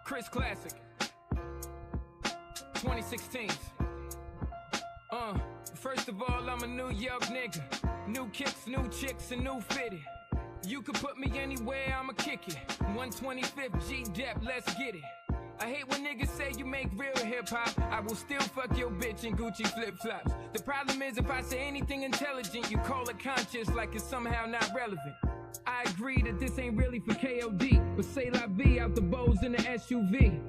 Chris Classic 2016. First of all, I'm a New York nigga. New kicks, new chicks, and new fitted. You could put me anywhere, I'ma kick it. 125th G-Dep, let's get it. I hate when niggas say you make real hip-hop. I will still fuck your bitch in Gucci flip-flops. The problem is if I say anything intelligent, you call it conscious like it's somehow not relevant. I agree that this ain't really for KOD, but say la vie out the bows in the SUV.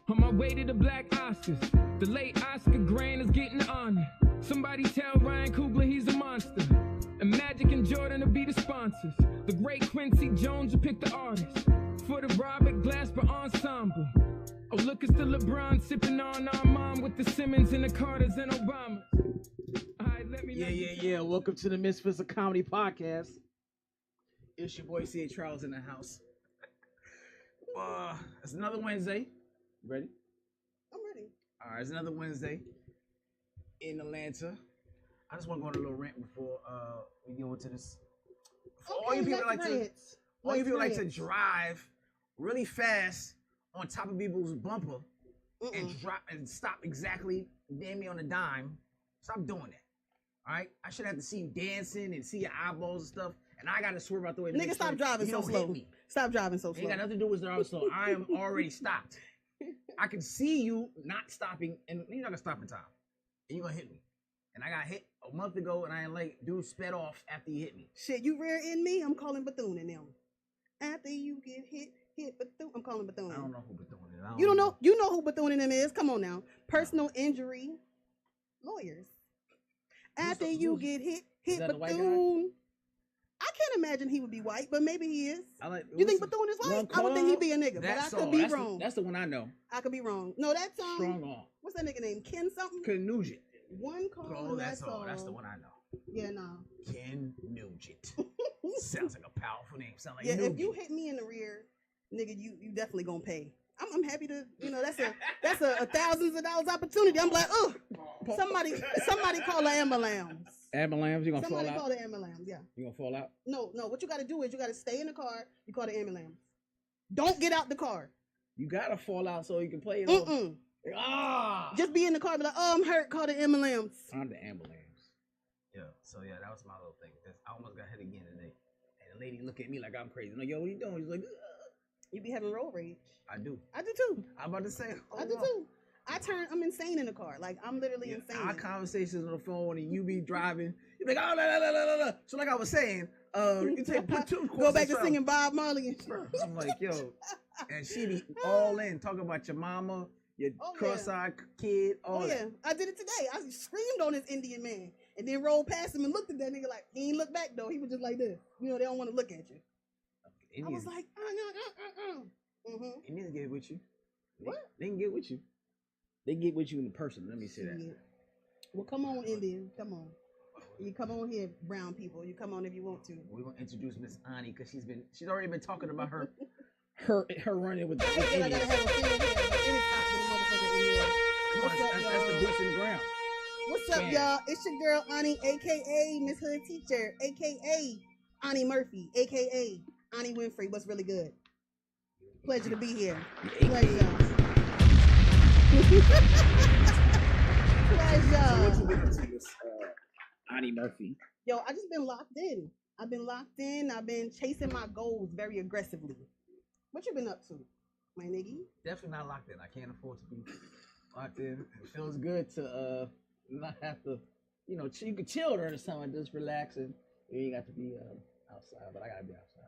On my way to the Black Oscars, the late Oscar Grant is getting honored. Somebody tell Ryan Coogler he's a monster. And Magic and Jordan will be the sponsors. The great Quincy Jones will pick the artist. For the Robert Glasper Ensemble. Oh, look, it's the LeBron sipping on our mom with the Simmons and the Carters and Obamas. All right, let me Yeah. Welcome to the Misfits of Comedy podcast. It's your boy C.A. Charles in the house. It's another Wednesday. You ready? I'm ready. All right, it's another Wednesday in Atlanta. I just want to go on a little rant before we go into this. All you people like to drive really fast on top of people's bumper and drop and stop exactly damn me on a dime. Stop doing that. All right, I should have to see you dancing and see your eyeballs and stuff, and I gotta swerve out the way. Nigga, stop driving so slow. Stop driving so slow. Ain't got nothing to do with driving slow. I am already stopped. I can see you not stopping, and you're not gonna stop in time. And you're gonna hit me. And I got hit a month ago, and I ain't like, dude sped off after he hit me. Shit, you rear end me, I'm calling Bethune and them. After you get hit Bethune, I'm calling Bethune. I don't know who Bethune is. You don't know? You know who Bethune and them is? Come on now. Personal injury lawyers. After you get hit Bethune. I can't imagine he would be white, but maybe he is. You think Bethune is white? I would think he'd be a nigga, but I could be wrong. That's the one I know. I could be wrong. No, that's Strong Arm. What's that nigga name? Ken something? Ken Nugent. One call. Oh, that's all. That's the one I know. Yeah, no. Ken Nugent. Sounds like a powerful name. Sound like Nugent. If you hit me in the rear, nigga, you definitely gonna pay. I'm happy to, that's a thousands of dollars opportunity. I'm like, somebody call the ambulance. Ambulance, you gonna somebody fall out? Call the ambulance, yeah. You gonna fall out? No. What you gotta do is you gotta stay in the car. You call the ambulance. Don't get out the car. You gotta fall out so you can play it. Just be in the car. Be like, I'm hurt. Call the ambulance. I'm the ambulance. Yeah. So yeah, that was my little thing. I almost got hit again today, and the lady looked at me like I'm crazy. I'm like, yo, what are you doing? He's like, ugh. You be having road rage. I do. I do too. I'm about to say. I do too. I'm insane in the car. Like, I'm literally insane. Our conversations on the phone and you be driving. You be like, oh, la. So like I was saying, you put two go back to singing Bob Marley and shit. I'm like, yo. And she be all in, talking about your mama, your cross-eyed kid. Yeah. I did it today. I screamed on this Indian man and then rolled past him and looked at that nigga like, he ain't look back though. He was just like this. They don't want to look at you. Indians. I was like, Indians get with you. What? They can get with you. They get with you in person. Let me say that. Well, come on, Indian. Come on. You come on here, brown people. You come on if you want to. We're gonna introduce Miss Ani because she's already been talking about her running with the Indians. That's the boots in the ground. What's up, y'all? It's your girl Ani, aka Miss Hood Teacher, aka Ani Murphy, aka Ani Winfrey. What's really good? Pleasure to be here. Pleasure. Pleasure. So what you been up to, Miss Ani Murphy? Yo, I just been locked in. I've been chasing my goals very aggressively. What you been up to, my nigga? Definitely not locked in. I can't afford to be locked in. It feels good to not have to, you can chill during the summer, just relaxing. You ain't got to be outside, but I gotta be outside.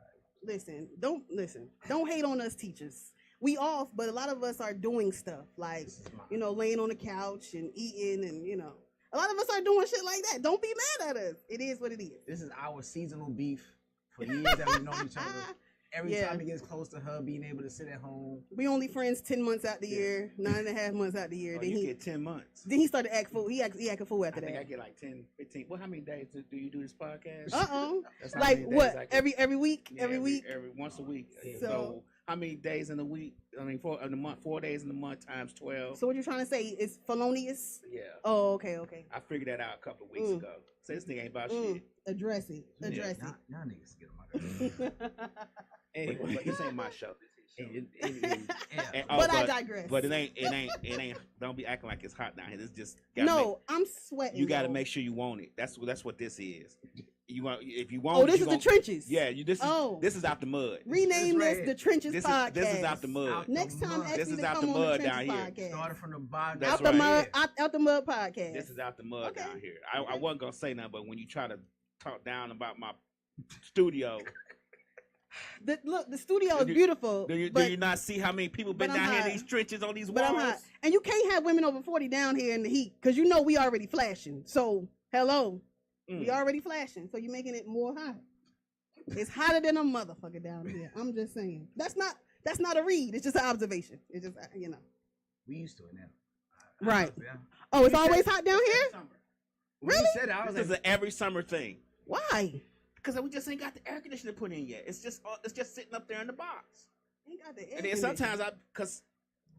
Don't hate on us teachers. We off, but a lot of us are doing stuff like, laying on the couch and eating and, a lot of us are doing shit like that. Don't be mad at us. It is what it is. This is our seasonal beef for years that we've known each other. Every time it gets close to her being able to sit at home. We only friends 10 months out the year, 9.5 months out the year. Then you get 10 months. Then he started to act fool. He acted fool after that. I think I get like 10, 15. Well, how many days do you do this podcast? Like what? Every week? Yeah, every week? Every once a week. So how many days in a week? I mean, in the month, 4 days in the month times 12. So what you're trying to say is felonious? Yeah. Oh, okay. I figured that out a couple of weeks ago. So this nigga ain't about shit. Address it. Y'all niggas get on my Anyway. But this ain't my show. Yeah. But I digress. But it ain't. Don't be acting like it's hot down here. It's just. I'm sweating. You got to though. make sure you want it. That's what this is. You want if you want. This is the trenches. Yeah, this is out the mud. Rename this the trenches podcast. This is out the mud. Next time, this is to out come the on mud the down here. podcast. Started from the bottom. That's out right. the mud. Out the mud podcast. This is out the mud down here. I wasn't gonna say nothing, but when you try to talk down about my studio. The studio is beautiful. Do you not see how many people been down here in these trenches on these walls? I'm hot. And you can't have women over 40 down here in the heat because we already flashing. So hello, we already flashing. So you're making it more hot. It's hotter than a motherfucker down here. I'm just saying. That's not a read. It's just an observation. It's just We used to it now. Right. Oh, it's always hot down here. Really? You said it, I was this is an every summer thing. Why? Because we just ain't got the air conditioner put in yet. It's just sitting up there in the box. Ain't got the air and then sometimes because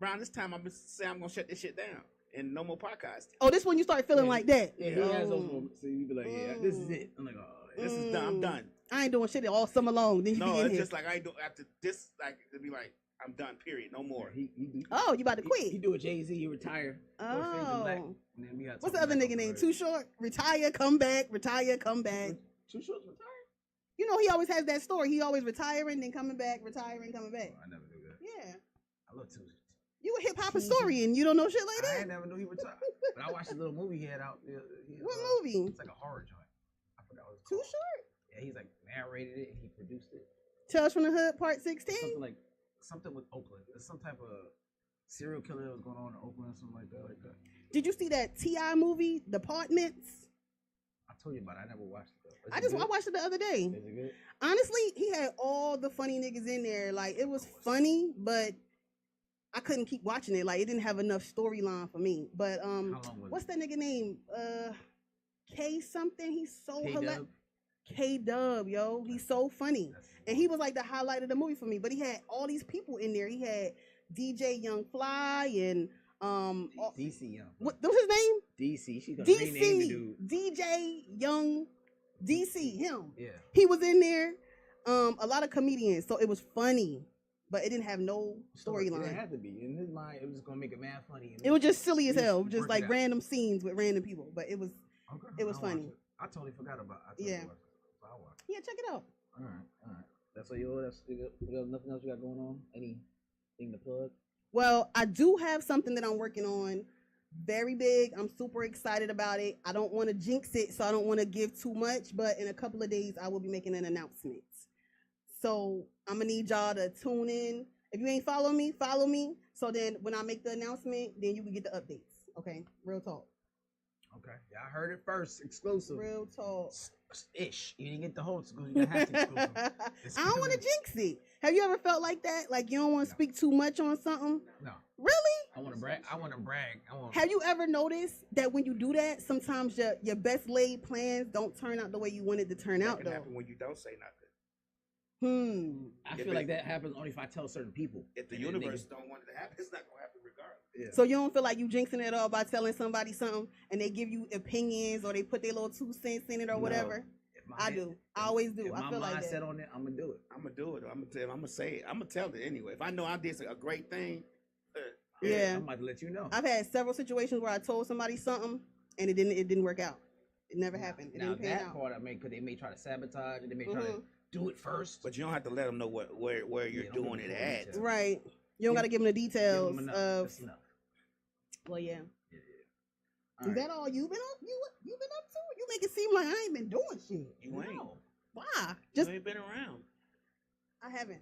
around this time I'm gonna shut this shit down and no more podcasts. Oh, this when you start feeling like that. Yeah, he has those moments. So you be like, this is it. I'm like, this is done. I'm done. I ain't doing shit all summer long. Then you be in it's here. just like I ain't do after this. Like it'd be like I'm done. Period. No more. He you about to quit? He do a Jay-Z. He retire. Oh. What's the other nigga name? Too Short. Retire, come back. Retire, come back. Too Short retire. He always has that story. He always retiring, then coming back, retiring, coming back. I never knew that. Yeah. I love Too. You a hip hop historian. You don't know shit like that? I never knew he retired. But I watched a little movie he had out. What movie? It's like a horror joint. I forgot what it's Too called. Short? Yeah, he's like narrated it and he produced it. Tales from the Hood, Part 16? Something with Oakland. There's some type of serial killer that was going on in Oakland or something like that. Did you see that T.I. movie, Departments? I told you about it. I never watched it though. I watched it the other day. Is it good? Honestly, he had all the funny niggas in there. Like, it was funny, but I couldn't keep watching it. Like, it didn't have enough storyline for me. But How long was what's that nigga name? K something. He's so hilarious. K-Dub, yo. He's so funny. And he was like the highlight of the movie for me. But he had all these people in there. He had DJ Young Fly and DC Young. what's his name? DC. She's gonna rename the dude. DJ Young DC, him. Yeah. He was in there. A lot of comedians, so it was funny, but it didn't have no storyline. It didn't have to be. In his mind, it was just gonna make it mad funny. It was just silly as hell, just like random scenes with random people. But it was funny. I totally forgot about it. Yeah, check it out. All right. That's all that's nothing else you got going on? Anything to plug? Well, I do have something that I'm working on. Very big. I'm super excited about it. I don't want to jinx it, so I don't want to give too much, but in a couple of days, I will be making an announcement. So I'm going to need y'all to tune in. If you ain't follow me, follow me. So then when I make the announcement, then you can get the updates. Okay? Real talk. Okay. Yeah, I heard it first. Exclusive. Real talk. Ish. You didn't get the whole exclusive. You have to exclusive. I don't want to jinx it. Have you ever felt like that? Like you don't want to speak too much on something? No. Really? I want to brag. Have you ever noticed that when you do that, sometimes your best laid plans don't turn out the way you wanted to turn out, though? Happen when you don't say nothing. I feel like that happens only if I tell certain people. If the universe don't want it to happen, it's not gonna happen regardless. Yeah. So you don't feel like you jinxing it all by telling somebody something and they give you opinions or they put their little 2 cents in it or whatever? I do. I always do. I feel like that. If my mindset on it, I'm gonna do it. I'm gonna say it. I'm gonna tell it anyway. If I know I did a great thing, yeah, I'm about to let you know. I've had several situations where I told somebody something and it didn't work out. It never happened. It didn't pan out. That part I made because they may try to sabotage and they may try to do it first. But you don't have to let them know where you're doing it at. Right. You don't got to give them the details of. That's enough. Well, yeah. All Is that all you've been up? You been up to? You make it seem like I ain't been doing shit. You ain't. Why? You ain't been around. I haven't.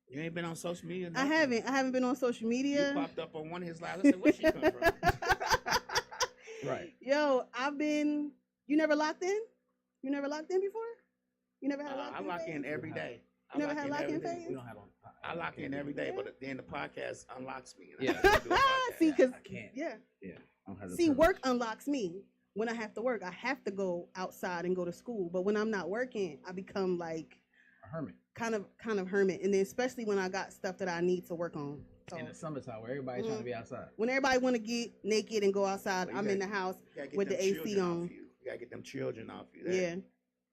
You ain't been on social media? I haven't been on social media. You popped up on one of his lives. I said, where she come from? Right. Yo, you never locked in? You never locked in before? You never had locked in? I lock in every day. You never had lock in phase? We don't have I lock in every day, but then the podcast unlocks me. Yeah. See, because I can't. Yeah. See, work unlocks me. When I have to work, I have to go outside and go to school. But when I'm not working, I become like a hermit. Kind of hermit. And then especially when I got stuff that I need to work on. So, in the summertime where everybody's trying to be outside. When everybody want to get naked and go outside, I'm in the house with the AC on. You gotta get them children off you.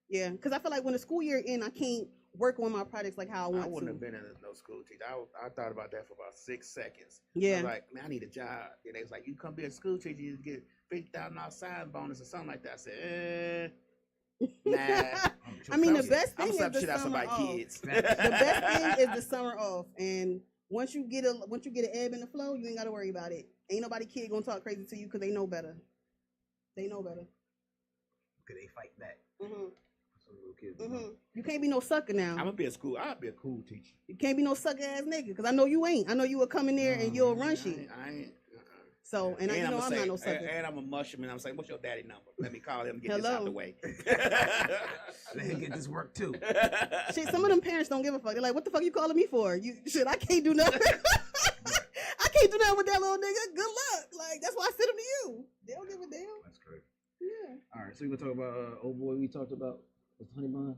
Yeah. Because I feel like when the school year in, I can't work on my projects like how I want to. I wouldn't have been in no school teacher. I thought about that for about 6 seconds. Yeah. I was like, man, I need a job. And they was like, you come be a school teacher, you get $50,000 sign bonus or something like that. I said, nah. I mean, the best thing I'm is the shit out summer somebody's off. kids. The best thing is the summer off, and once you get an ebb in the flow, you ain't got to worry about it. Ain't nobody kid gonna talk crazy to you because they know better. They know better. Cause they fight back. You can't be no sucker now. I'll be a cool teacher. You can't be no sucker ass nigga, because I know you ain't. I know you will come in there and you'll run shit. I ain't. So, and you know I'm not no sucker. And I'm a mushroom, and I'm saying, what's your daddy number? Let me call him and get this out the way. Let him get this work too. Shit, some of them parents don't give a fuck. They're like, what the fuck you calling me for? I can't do nothing. I can't do nothing with that little nigga. Good luck. Like, that's why I sent him to you. They don't give a damn. That's crazy. Yeah. All right, so we gonna talk about old boy we talked about with honey bun.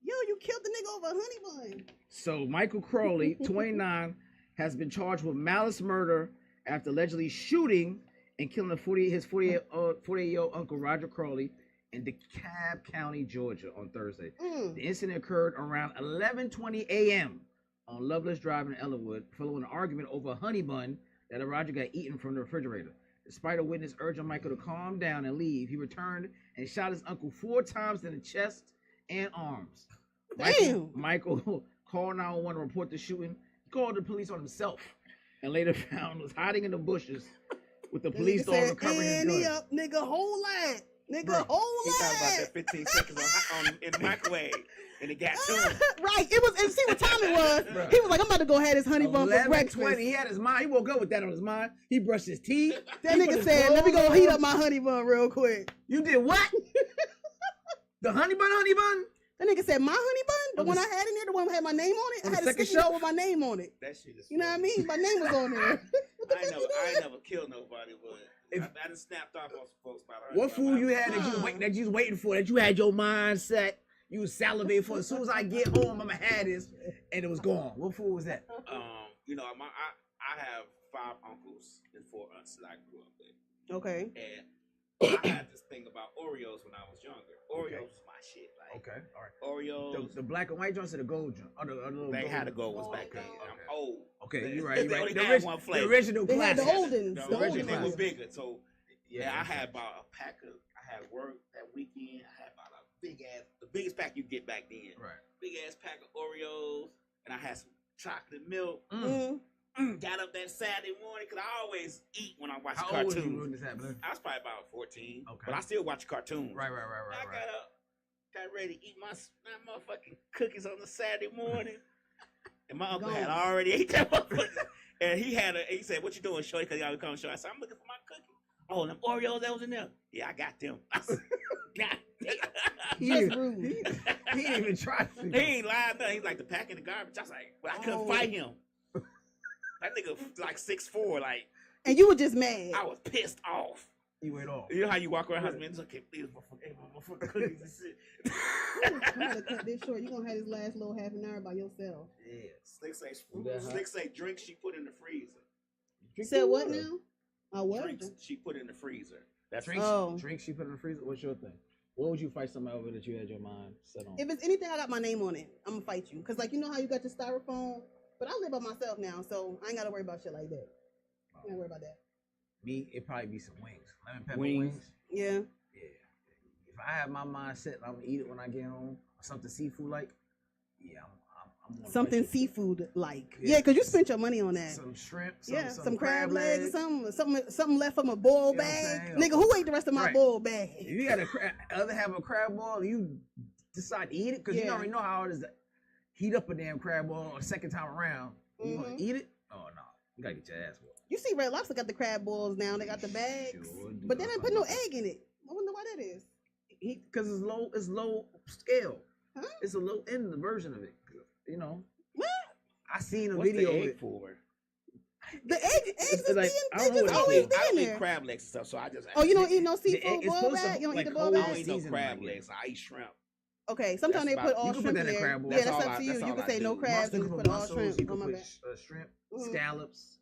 Yo, you killed the nigga over a honey bun. So Michael Crowley, 29, has been charged with malice murder after allegedly shooting and killing his 48-year-old uncle Roger Crowley in DeKalb County, Georgia, on Thursday. The incident occurred around 11:20 a.m. on Loveless Drive in Ellenwood, following an argument over a honey bun that Roger got eaten from the refrigerator. Despite a witness urging Michael to calm down and leave, he returned and shot his uncle 4 times in the chest and arms. Damn. Michael called 911 to report the shooting. He called the police on himself and later found was hiding in the bushes with the police dog recovering his gun. Up, nigga, whole lot. Nigga, whole He lot. talked about that 15 seconds in the microwave, and it got to him. Right. It was, and see what time it was. He was like, I'm about to go have his honey bun for breakfast. 11:20. He had his mind. He woke up with that on his mind. He brushed his teeth. That nigga said, let me go heat up my honey bun real quick. You did what? The honey bun? That nigga said, my honey bun? The one I had in there, the one that had my name on it? I had a sticky note with my name on it. That shit is You know what I mean? My name was on there. I ain't never killed nobody, but I done snapped off on some folks about What food you had that you was waiting for, that you had your mind set, you was salivating for? As soon as I get home, I'ma have this, and it was gone. What food was that? You know, I have 5 uncles and 4 aunts that I grew up with. Okay. And I had this thing about Oreos when I was younger. Oreos was my shit. Like, okay, all right. Oreos. The black and white joints or the gold joint? They had the gold ones back then. I'm old. Okay, you're right. They only had one flavor. The original They had classic. the oldens. The original oldens. was bigger. So yeah, I exactly. had about a pack of. I had work that weekend. I had about a the biggest pack you get back then. Right. Big ass pack of Oreos, and I had some chocolate milk. Got up that Saturday morning because I always eat when I watch cartoons. How old were you when this happened? I was probably about 14. Okay. But I still watch cartoons. Right. I got up, got ready to eat my motherfucking cookies on the Saturday morning. And my uncle had already ate that motherfucker. And he said, what you doing, shorty? Because y'all come short. I said, I'm looking for my cookie. Oh, them Oreos that was in there? Yeah, I got them. I said, God damn. He didn't even try to. He ain't lying nothing. He's like, the pack in the garbage. I was like, well, I couldn't fight him. That nigga like 6'4", like. And you were just mad. I was pissed off. You went off. You know how you walk around, husband? Okay, please, motherfucker, cookies and shit. I'm gonna cut this short. You gonna have this last little half an hour by yourself. Yeah. Slick say drinks she put in the freezer. You said what now? What? Drinks she put in the freezer. That's drinks she put in the freezer. What's your thing? What would you fight somebody over that you had your mind set on? If it's anything I got my name on it, I'm gonna fight you. Cause like you know how you got your styrofoam, but I live by myself now, so I ain't gotta worry about shit like that. I ain't gotta worry about that. Me, it'd probably be some wings. Lemon pepper wings. Yeah. If I have my mind set, I'm gonna eat it when I get home. Or something seafood like. Yeah, I'm something seafood like. Yeah, cause you spent your money on that. Some shrimp. Some crab legs. Something left from a boiled bag. Nigga, who ate the rest of my boiled bag? If you got other have a crab ball, you decide to eat it because you already know how it is to heat up a damn crab ball a second time around. You gonna eat it? Oh no, you gotta get your ass whooped. You see, Red Lobster got the crab balls now. They got the bags, but they didn't put no egg in it. I wonder why that is. Because it's low scale. Huh? It's a low end version of it. You know. What? I seen a What's video the of egg it. For? The eggs is like, they just always be I in don't there. eat crab legs and stuff, so I just. Oh, you don't eat no seafood boiled bag? You don't eat the boiled I don't bag? eat no crab legs. I eat shrimp. Okay, sometimes they put all shrimp in there. Crab bowl. Yeah, that's up to you. You can say no crabs and put all shrimp. You can my put bad. Shrimp, scallops.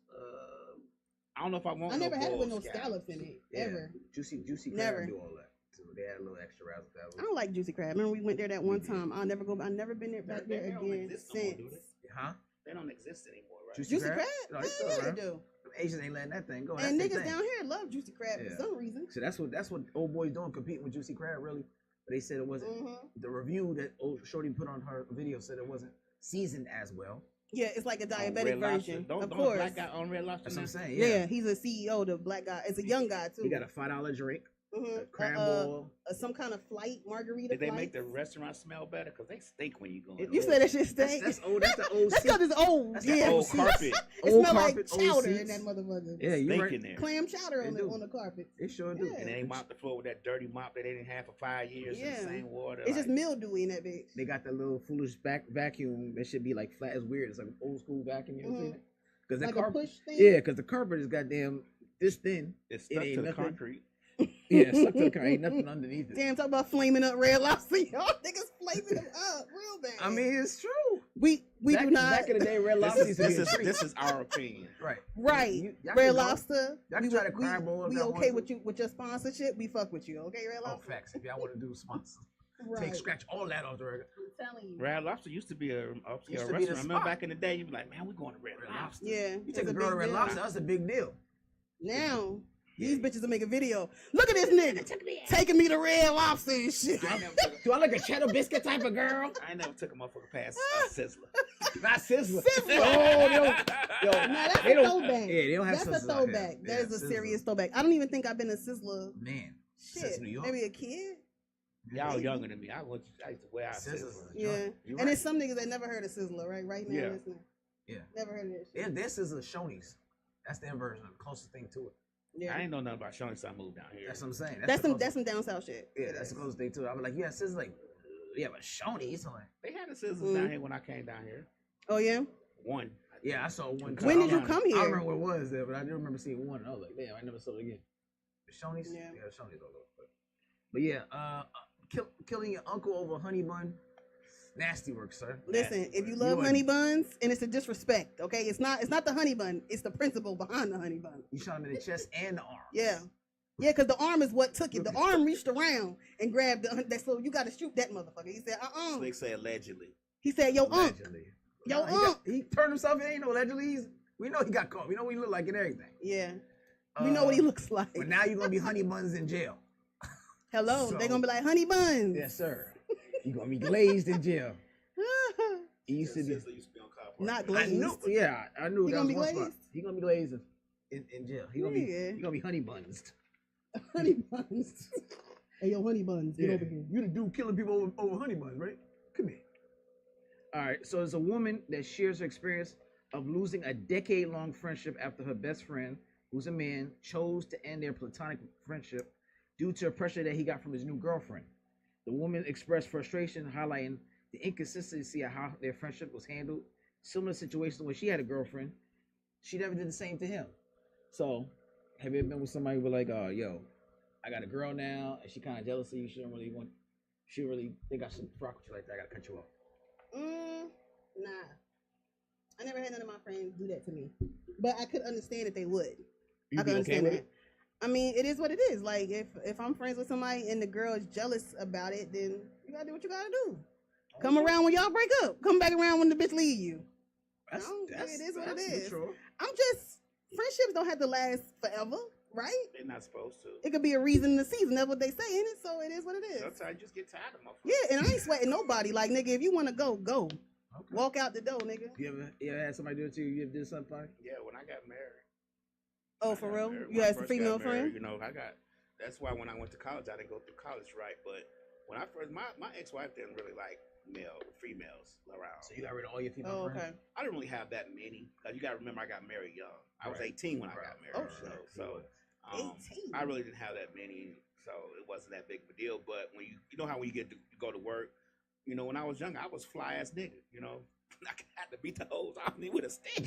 I don't know if I want. I never had it with no scallops scallops in it ever. Juicy Never. crab do all that. too. They had a little extra razzle dazzle. I don't like Juicy Crab. Remember we went there that one time. I'll never go. I've never been there back there again since. Huh? They don't exist anymore, right? Juicy Crab? No, Yeah, they do. Asians ain't letting that thing go. And niggas down here love Juicy Crab for some reason. So that's what old boys doing, competing with Juicy Crab, really. But they said it wasn't. The review that old Shorty put on her video said it wasn't seasoned as well. Yeah, it's like a diabetic version. Of course. Black guy on Red Lobster. That's what I'm saying. Yeah, he's a CEO. The black guy. It's a young guy too. He got a $5 drink. Crab boil. Some kind of flight margarita. Did they make the restaurant smell better? Because they stink when you go in. You said that shit stink. That's old. That's the old. That's because it's old. That's the old carpet. It smells like chowder in that motherfucker. Yeah, you stink right. in there. Clam chowder on the carpet. It sure do. And they mop the floor with that dirty mop that they didn't have for 5 years in the same water. It's just mildewy in that bitch. They got that little foolish vacuum that should be like flat. It's weird. It's like an old school vacuum. You ever seen it? Because like a push thing. Yeah, because the carpet is goddamn this thin. It's stuck to the concrete. Yeah, stuck to the concrete. Ain't nothing underneath it. Damn, talk about flaming up Red Lobster. Y'all niggas flaming them up real bad. I mean, it's true. We do not. Back in the day, Red Lobster used to be a treat. This is our opinion. Right. Red Lobster. Y'all can try to crab bowl. We okay with you with your sponsorship. We fuck with you. Okay, Red Lobster. Oh, facts. If y'all want to do sponsors. Right. Scratch all that off the record. I'm telling you. Red Lobster used to be a restaurant. Remember back in the day, you'd be like, man, we going to Red Lobster. Yeah. You take a girl to Red Lobster, that's a big deal. Now, these bitches will make a video. Look at this nigga taking me to Red Lobster and shit. Do I look a cheddar biscuit type of girl? I ain't never took a motherfucker past Sizzler. Not Sizzler. Nah, that's a throwback. Yeah, they don't have That's a throwback. That is a serious throwback. I don't even think I've been a Sizzler. Man. Shit. New York. Maybe a kid. Y'all younger than me. I used to wear out Sizzler. Yeah. And there's some niggas that never heard of Sizzler, right now listening. Yeah. Never heard of this shit. This is a Shoney's. That's their version of the closest thing to it. Yeah. I ain't know nothing about Shoney, so I moved down here. That's what I'm saying. That's some down south shit. Yeah, that's the closest thing to it. I was like, yeah, Sizzler, like, yeah, but Shoney's like. They had the Sizzlers down here when I came down here. Oh yeah. One. Yeah, I saw one. When did you come here? I don't remember what it was there, but I do remember seeing one. And I was like, damn, I never saw it again. The Shoney's? Yeah, Shoney's all over. But yeah, killing your uncle over a honey bun, nasty work, sir. Listen, if you love honey buns, and it's a disrespect, okay? It's not the honey bun. It's the principle behind the honey bun. You shot him in the chest and the arm. Yeah. Yeah, because the arm is what took it. The arm reached around and grabbed that. So you got to shoot that motherfucker. He said, Slick said allegedly. He said, yo, allegedly. Yo, he turned himself in. Ain't no allegedly. We know he got caught. We know what he look like and everything. Yeah. We know what he looks like. But now you're going to be honey buns in jail. Hello. They're going to be like honey buns. Yes, sir. You're going to be glazed in jail. He used to be not glazed. I knew he that gonna was be one glazed? spot. He going to be glazed in jail. He going to be honey buns. Honey buns. Hey, yo, honey buns, get over here. You the dude killing people over honey buns, right? Come here. All right, so there's a woman that shares her experience of losing a decade-long friendship after her best friend, who's a man, chose to end their platonic friendship due to a pressure that he got from his new girlfriend. The woman expressed frustration, highlighting the inconsistency of how their friendship was handled. Similar situation when she had a girlfriend, she never did the same to him. So, have you ever been with somebody who was like, oh, yo, I got a girl now, and she kind of jealous of you, she really think I should rock with you like that, I gotta cut you off. Nah. I never had none of my friends do that to me. But I could understand that they would. I could understand that. I mean, it is what it is. Like, if I'm friends with somebody and the girl is jealous about it, then you gotta do what you gotta do. Come around when y'all break up. Come back around when the bitch leave you. It is what it is. Friendships don't have to last forever, right? They're not supposed to. It could be a reason in the season. That's what they say, ain't it? So it is what it is. Sometimes you just get tired of motherfuckers. Yeah, and I ain't sweating nobody. Like, nigga, if you want to go, go. Okay. Walk out the door, nigga. You ever had somebody do it to you? You ever did something? Yeah, when I got married. Oh, for real? You had some female friend? You know, that's why when I went to college, I didn't go through college right. But when I first, my ex-wife didn't really like females around. So you got rid of all your female friends? Okay. I didn't really have that many. Cause you got to remember, I got married young. I was 18 when I got married. Oh, shit. So 18? I really didn't have that many. So it wasn't that big of a deal. But when you know how when you go to work, you know, when I was young, I was fly ass nigga, you know. I had to beat the hoes off me with a stick.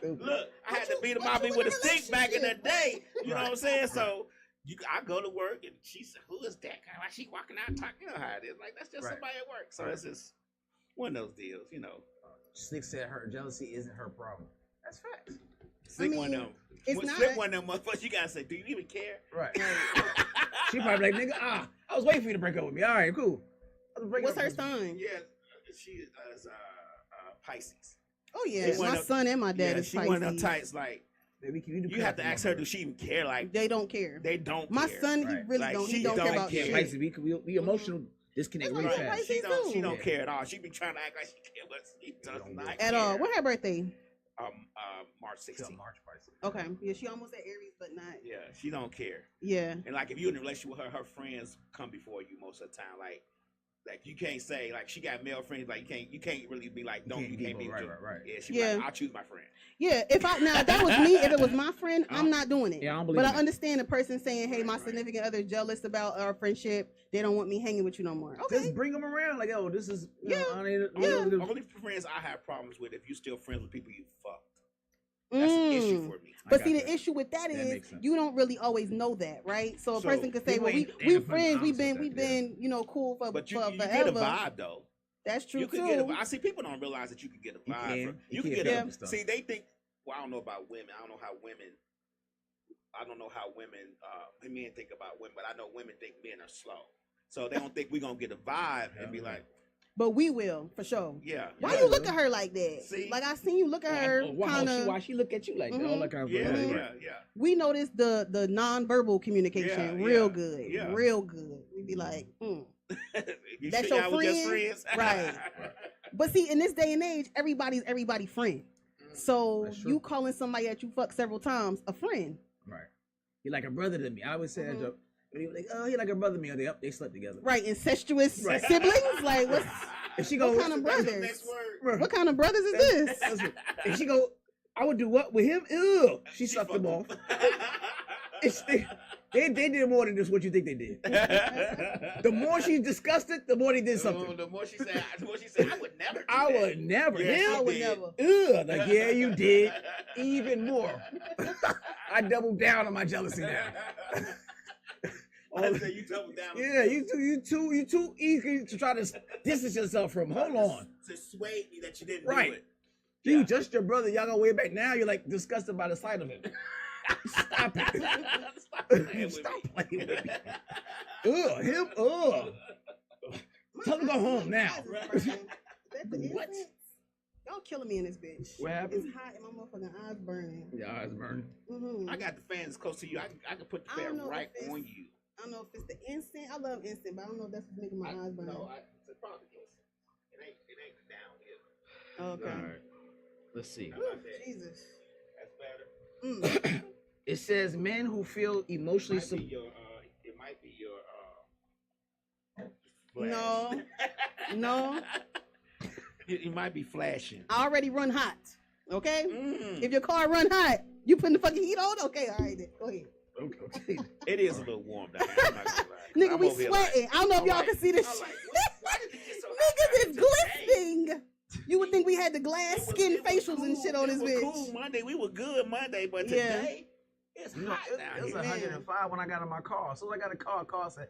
Look, I had to beat them off me with a stick back in the day. You know what I'm saying? So I go to work and she said, "Who is that guy? Why she walking out talking? You know how it is. Like that's just somebody at work." So it's just one of those deals, you know. Slick said her jealousy isn't her problem. That's facts. Slick one of them. It's not. Slip one of them motherfuckers. You gotta say, do you even care? Right. She probably like, nigga, I was waiting for you to break up with me. All right, cool. What's her sign? Yeah, she is Pisces. Oh yeah, my son and my dad is she Pisces. one of them types like. You have to ask her, does she even care? Like they don't care. They don't. My care. son, he really like, don't. He don't care about shit. Pisces, we emotional disconnect really fast. She don't care at all. She be trying to act like she care, but she does not at all. What her birthday? March 16th. Okay, yeah, she almost at Aries, but not. Yeah, she don't care. Yeah, and like if you're in a relationship with her friends come before you most of the time. Like you can't say like she got male friends. Like you can't really be like you can't be right. Yeah, she like, I'll choose my friend. Yeah, if that was me, if it was my friend, I'm not doing it. Yeah, I don't believe but I understand the person saying, "Hey, my significant other jealous about our friendship. They don't want me hanging with you no more." Okay, just bring them around. Like, oh, this is only friends I have problems with if you still friends with people you fucked. That's an issue for me. But see, the issue with that is you don't really always know that, right? So a person could say, "Well, we friends, we've been cool for but forever." You get a vibe though. That's true too. I see people don't realize that you can get a vibe. You can get a. See, they think. Well, I don't know about women. I don't know how women. Men think about women, but I know women think men are slow. So they don't think we're gonna get a vibe and be like. But we will, for sure. Yeah. Why you look at her like that? See? Like I seen you look at her kind of. Why she look at you like that? All that kind of yeah. We notice the non-verbal communication real good. Yeah. Real good. We be like, that's your friend. Right. But see, in this day and age, everybody's everybody's friend. So you calling somebody that you fucked several times a friend. Right. You're like a brother to me. I always say that joke. Like, oh, he like a brother to me, or they slept together. Right, incestuous siblings? Like, what kind of brothers? What kind of brothers is this? And she go, I would do what with him? Ew. She sucked them off. They did more than just what you think they did. The more she's disgusted, the more they did something. The more she said, I would never. I would never. Yeah, I would never. Ugh. Like, yeah, you did. Even more. I doubled down on my jealousy now. You double down. Yeah, you too eager to try to distance yourself from. Hold on. To sway me that you didn't do it. You just your brother. Y'all go way back. Now you're like disgusted by the sight of him. Stop it. Stop playing with me. Ugh, him. Ugh. Tell him to go home now. What? Y'all killing me in this bitch. What happened? It's hot and my motherfucking eyes burning. Your eyes burning. Mm-hmm. I got the fans close to you. I can put the fan right on you. I don't know if it's the instant. I love instant, but I don't know if that's what's making my eyes burn. No, it's probably instant. It ain't down here. Okay. All right. Let's see. Ooh, Jesus. That's better. It says men who feel emotionally. It might be your. No. You might be flashing. I already run hot. Okay. If your car run hot, you putting the fucking heat on. Okay. All right. Then. Go ahead. Okay. It is a little warm down here. I'm not gonna lie. Nigga, we sweating. I don't know if y'all can see this shit. Why did it get so Niggas is glistening. You would think we had the glass skin facials and shit on this bitch. Cool Monday. We were good Monday, but today it's hot down here. It was 105 when I got in my car. So I got a car said.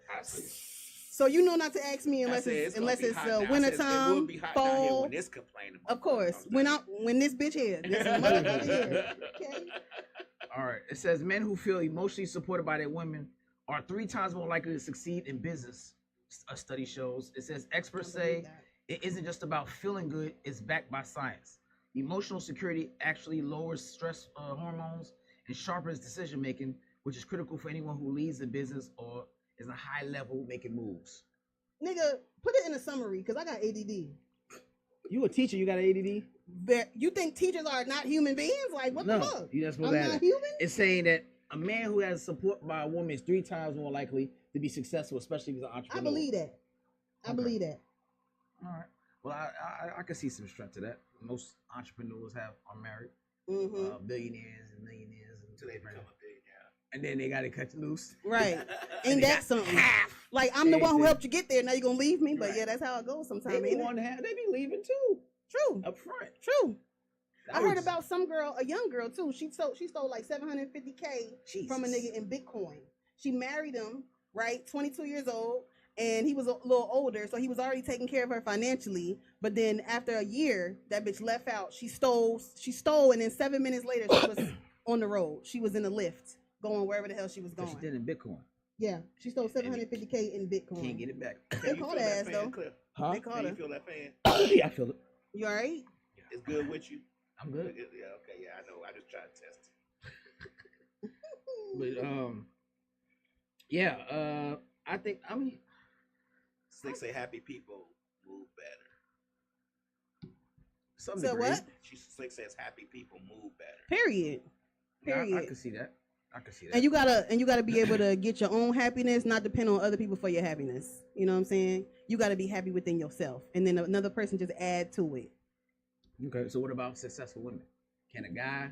So you know not to ask me unless it's wintertime, fall. Of course, when this bitch here. Okay. All right. It says men who feel emotionally supported by their women are 3 times more likely to succeed in business. A study shows. It says experts say it isn't just about feeling good, it's backed by science. Emotional security actually lowers stress hormones and sharpens decision making, which is critical for anyone who leads a business or is a high level making moves. Nigga, put it in a summary, because I got ADD. You a teacher, you got ADD? You think teachers are not human beings? Like, what the fuck? I'm not human? It's saying that a man who has support by a woman is 3 times more likely to be successful, especially if he's an entrepreneur. I believe that. I believe that. All right. Well, I can see some strength to that. Most entrepreneurs are married, billionaires and millionaires until they become a billionaire, and then they got to cut you loose. Right? Ain't that something? Like I'm the one who helped you get there. Now you're gonna leave me, but yeah, that's how it goes sometimes. They be leaving too. True. Up front. True. I heard about some girl, a young girl too. She stole like $750K from a nigga in Bitcoin. She married him, right? 22 years old. And he was a little older, so he was already taking care of her financially. But then after a year, that bitch left out. She stole, and then 7 minutes later, on the road. She was in a Lyft going wherever the hell she was going. She did in Bitcoin. Yeah, she stole $750K in Bitcoin. Can't get it back. They caught her ass though. Huh? They caught her. You feel that fan? Yeah, I feel it. You all right? It's good with you. I'm good. Yeah, okay, yeah, I know. I just tried to test it. But yeah, I mean, Slick say happy people move better. some So degree. what? Slick says happy people move better. Period. Yeah, Period. I can see that. And you gotta be able to get your own happiness, not depend on other people for your happiness. You know what I'm saying? You gotta be happy within yourself, and then another person just add to it. Okay, so what about successful women? Can a guy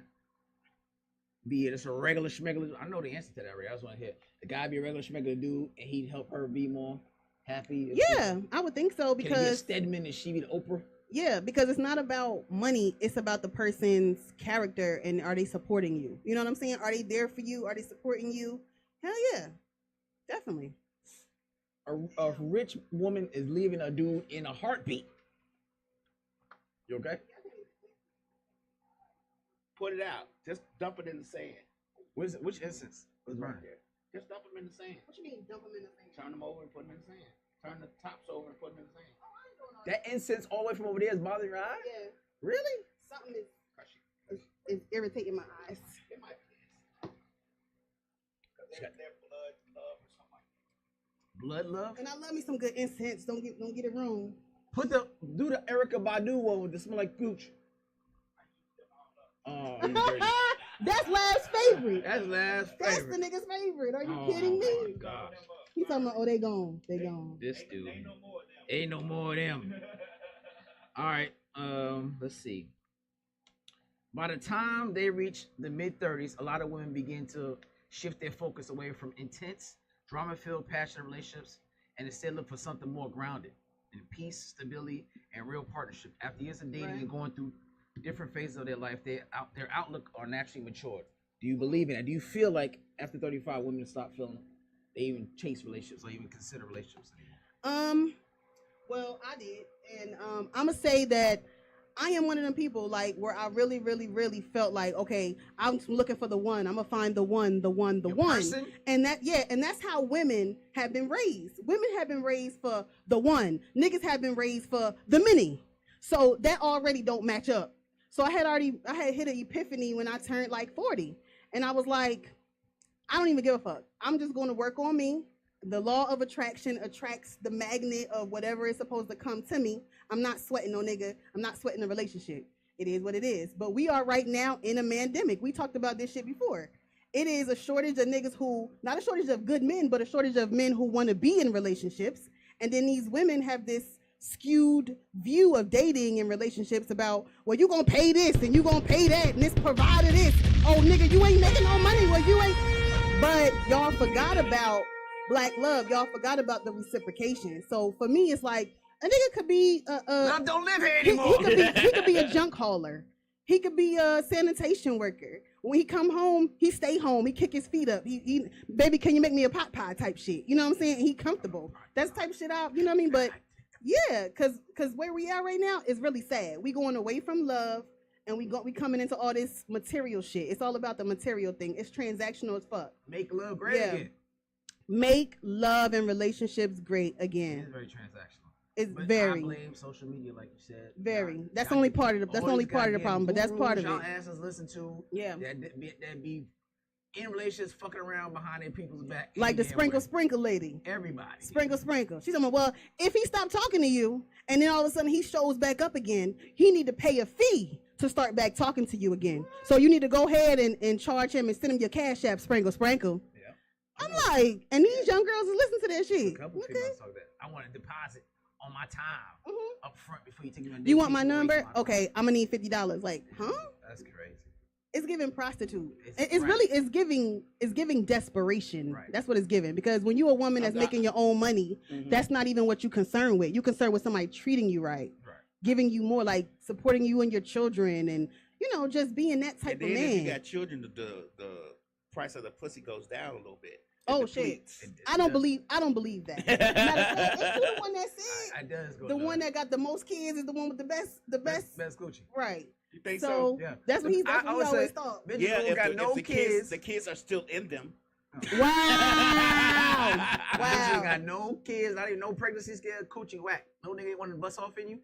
be just a regular schmegular? I know the answer to that, right? I just want to hear the guy be a regular schmegular dude, and he'd help her be more happy. Yeah, I would think so Can he be a because Stedman and she be the Oprah? yeah, because it's not about money; it's about the person's character and are they supporting you? You know what I'm saying? Are they there for you? Are they supporting you? Hell yeah, definitely. A rich woman is leaving a dude in a heartbeat. You okay? Put it out. Just dump it in the sand. Which instance? It's right there. Just dump them in the sand. What you mean, dump them in the sand? Turn them over and put them in the sand. Turn the tops over and put them in the sand. That incense all the way from over there is bothering your eye? Yeah, Really? something is irritating my eyes. It might be this. Because they're blood love or something like that. Blood love? And I love me some good incense. Don't get it wrong. Do the Erica Badu one with the smell like gooch. Oh, you dirty. That's Lab's favorite. That's last That's favorite. the nigga's favorite. Are you Oh kidding me? my gosh. He's talking about, oh, they gone. They gone. This dude. Ain't no more of them. All right. Let's see. By the time they reach the mid-30s, a lot of women begin to shift their focus away from intense, drama-filled, passionate relationships and instead look for something more grounded in peace, stability, and real partnership. After years of dating and going through different phases of their life, their outlook are naturally matured. Do you believe in it? Do you feel like after 35, women stop feeling they even chase relationships or even consider relationships anymore? Well, I did, and I'm gonna say that I am one of them people like where I really, really, really felt like, okay, I'm looking for the one. I'm gonna find the one. Person? And that's how women have been raised. Women have been raised for the one. Niggas have been raised for the many. So that already don't match up. So I had hit an epiphany when I turned like 40, and I was like, I don't even give a fuck. I'm just going to work on me. The law of attraction attracts the magnet of whatever is supposed to come to me. I'm not sweating no nigga. I'm not sweating a relationship. It is what it is. But we are right now in a mandemic. We talked about this shit before. It is a shortage of niggas who, not a shortage of good men, but a shortage of men who want to be in relationships. And then these women have this skewed view of dating and relationships about, well, you gonna pay this and you gonna pay that and this provider this. Oh, nigga, you ain't making no money. Well, you ain't. But y'all forgot about black love. Y'all forgot about the reciprocation. So for me, it's like a nigga could be Love don't live here anymore. he could be a junk hauler. He could be a sanitation worker. When he come home, he stay home. He kick his feet up. He baby, can you make me a pot pie type shit? You know what I'm saying? He comfortable. That's the type of shit out. You know what I mean? But yeah, cause where we are right now is really sad. We going away from love, and we coming into all this material shit. It's all about the material thing. It's transactional as fuck. Make love great again. Make love and relationships great again. It's very transactional. It's but very. I blame social media, like you said. Very. That's only part of the. That's only part of the problem, but that's part of it. Y'all asses listen to. Yeah. That be in relationships fucking around behind their people's back. Like the sprinkle lady. Everybody. Sprinkle. She's talking about, well, if he stopped talking to you and then all of a sudden he shows back up again, he need to pay a fee to start back talking to you again. So you need to go ahead and charge him and send him your cash app, sprinkle. Yeah. I'm like, and these young girls is listening to that shit. A couple people talk that. I want a deposit on my time up front before you take me on a date. You want my number? Okay, I'm gonna need $50. Like, huh? That's crazy. It's giving prostitute. It's giving desperation. Right. That's what it's giving. Because when you're a woman that's making your own money, that's not even what you're concerned with. You're concerned with somebody treating you right, giving you more, like supporting you and your children, and just being that type of man. If you got children, the price of the pussy goes down a little bit. Oh shit! I don't believe that. Matter of fact, ain't you the one that said it does go the down. one that got the most kids is the one with the best Coochie. right? You think So so? Yeah. that's what he would always say, thought. bitches Yeah, who if got the, no if kids. the kids are still in them. Wow. Bitches Wow. got no kids, not even no pregnancy scare, coochie whack. No nigga ain't want to bust off in you.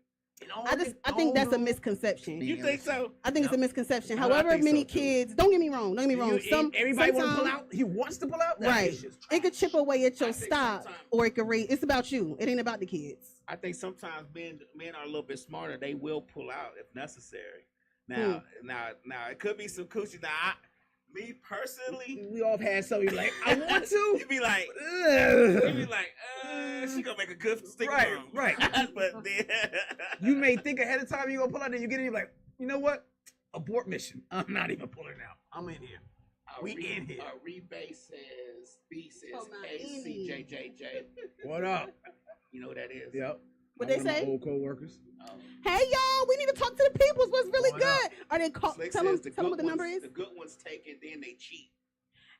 I think that's a misconception. You think so? I think it's a misconception. No, I However think many so, too. kids, don't get me wrong, Everybody want to pull sometimes- out. He wants to pull out. Right. It could chip away at your I think stock, sometimes- or it could raise. It's about you. It ain't about the kids. I think sometimes men are a little bit smarter. They will pull out if necessary. Now it could be some coochie. Now, me personally, We all had some. You like, I want to. you be like, Ugh. she gonna make a good stick Right, bomb. right. But then, You may think ahead of time you gonna pull out, then you get in. You're like, you know what? Abort mission. I'm not even pulling out. I'm in here. We in here. Rebase says, B says, Oh, my KCJJJ. What up? You know what that is? Yep. What they One of my say? old co-workers. Hey y'all, we need to talk to the peoples. What's really What good? up? Are they call? Slick Tell them says what the number is. The good ones take it, then they cheat.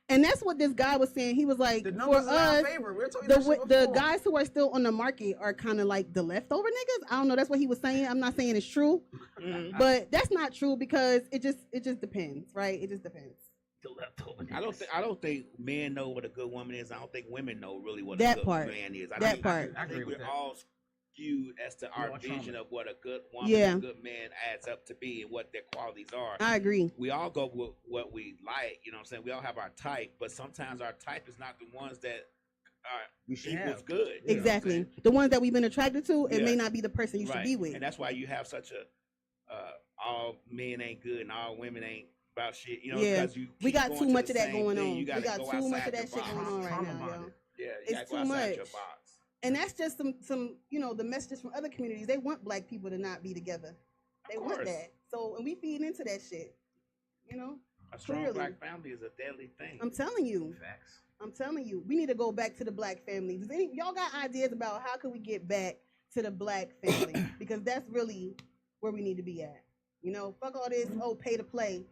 And that's what this guy was saying. He was like, The for numbers is in our us, favor. We're talking about shit the before. guys who are still on the market are kind of like the leftover niggas. I don't know. That's what he was saying. I'm not saying it's true, Mhm. but that's not true because it just depends, right? It just depends. The leftover I don't think men know what a good woman is. I don't think women know really what That a good part. man is. That think, part. I I agree think with we're that. all skewed as to our all vision trauma. of what a good woman Yeah. and a good man adds up to be and what their qualities are. I agree. We all go with what we like, you know what I'm saying? We all have our type, but sometimes our type is not the ones that We should equals have. good. you know what I'm Exactly. saying? The ones that we've been attracted to, it Yeah. may not be the person you should Right. be with. And that's why you have such a all men ain't good and all women ain't about shit, you know, Yeah. because you We keep got going too to much the of that same going thing. on. You We gotta got go too much outside of that your shit box. going on right Trauma now, bonded. yo. Yeah, you It's gotta go too outside much. your box. And that's just some the messages from other communities. They want black people to not be together. They want course. that. So, and we feed into that shit. You know? A strong Clearly. black family is a deadly thing. I'm telling you. Facts. I'm telling you. We need to go back to the black family. Does y'all got ideas about how can we get back to the black family? Because that's really where we need to be at. You know, fuck all this, pay to play.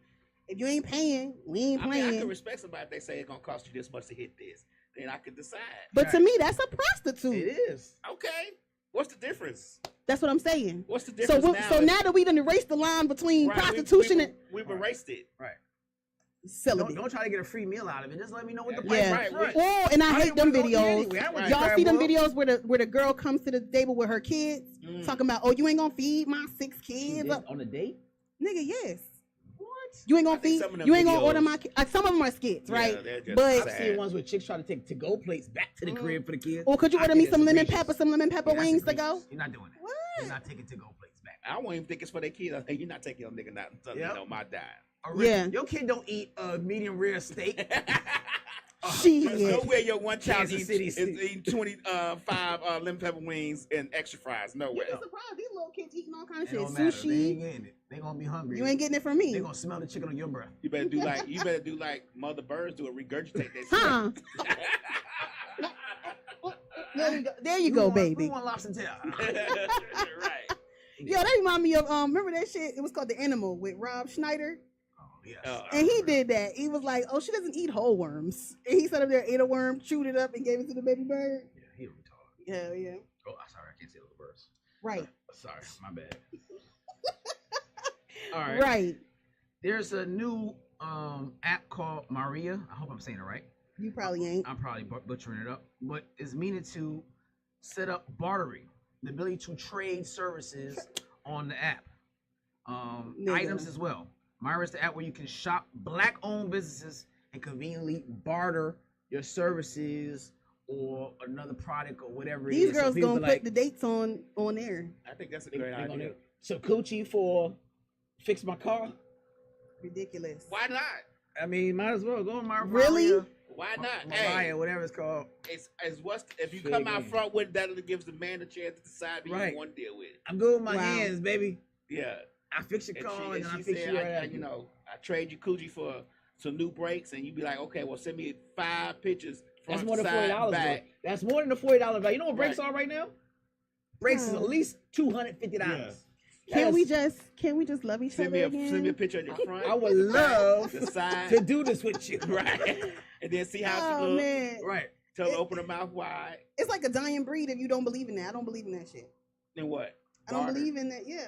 If you ain't paying, we ain't I mean, playing. I can respect somebody if they say it's gonna cost you this much to hit this. Then I can decide. But to me, that's a prostitute. It is. Okay, what's the difference? That's what I'm saying. What's the So, difference so now that we done erased the line between Right, prostitution and we've erased it. Right. celibate. Don't try to get a free meal out of it. Just let me know what the Yeah. price Right, is. right. Oh, and I hate them videos. Right. Y'all see them videos where the girl comes to the table with her kids, talking about, oh, you ain't gonna feed my 6 kids. On a date? Nigga, yes. What? You ain't I gonna think feed. some of them You ain't gonna videos- order my. Some of them are skits, Yeah, right? they're just But I've seen ones where chicks try to take to-go plates back to the crib for the kids. or could you I order think me that's some lemon egregious. pepper, Yeah, that's wings to go? egregious. You're not doing that. What? You're not taking to-go plates back. I won't even think it's for their kids. I think you're not taking your nigga not until Yep. you know my dime. Yeah. Your kid don't eat a medium rare steak. Shit. There's nowhere your one child Kansas eats, City is steak. eating 25 lemon pepper wings and extra fries. You Nowhere. be surprised. These little kids eating all kind of It shit. don't matter. They ain't Sushi. getting it. They gonna be hungry. You ain't getting it from They me. gonna smell the chicken on your breath. You better do like Mother Birds do and regurgitate that shit. Huh? There you go, want- baby. We want lobster tail. Right. Yo, that remind me of remember that shit? It was called The Animal with Rob Schneider. Oh, yes. And he did that. He was like, oh, she doesn't eat whole worms. And he sat up there, ate a worm, chewed it up, and gave it to the baby bird. Yeah, he a retard. Hell yeah. Oh, I'm sorry. I can't say those words. Right. Sorry. My bad. All right. Right. There's a new app called Maria. I hope I'm saying it right. You probably ain't. I'm probably butchering it up, but it's meaning to set up bartering, the ability to trade services on the app, Nigga. items as well. Myra is the app where you can shop black-owned businesses and conveniently barter your services or another product or whatever it These is. So girls people gonna be put the dates on there. I think that's a they great gonna- idea. So coochie for fix my car. Ridiculous. Why not? I mean, might as well go on Myra. Really? Maria, Why not? Mariah, Hey, whatever it's called. it's what's if you come out Figure. front with that, it gives the man the chance to decide who Right. you want to deal with. I'm good with my Wow. hands, baby. Yeah. I fix your And car and, she I fix said, you I right I trade you coochie for some new brakes, and you be like, okay, well, send me 5 pictures. That's Front, more than side, $40. back. Bro. That's more than the $40 value. You know what brakes Right. are right now? Brakes is at least $250. Can we just love each Send other me a again? picture of your front. I would love the side, to do this with you. right? And then see how she Oh looks. man, Right. Tell her to open her mouth wide. it's like a dying breed if you don't believe in that. I don't believe in that shit. Then what? I don't Barter. believe in that. Yeah,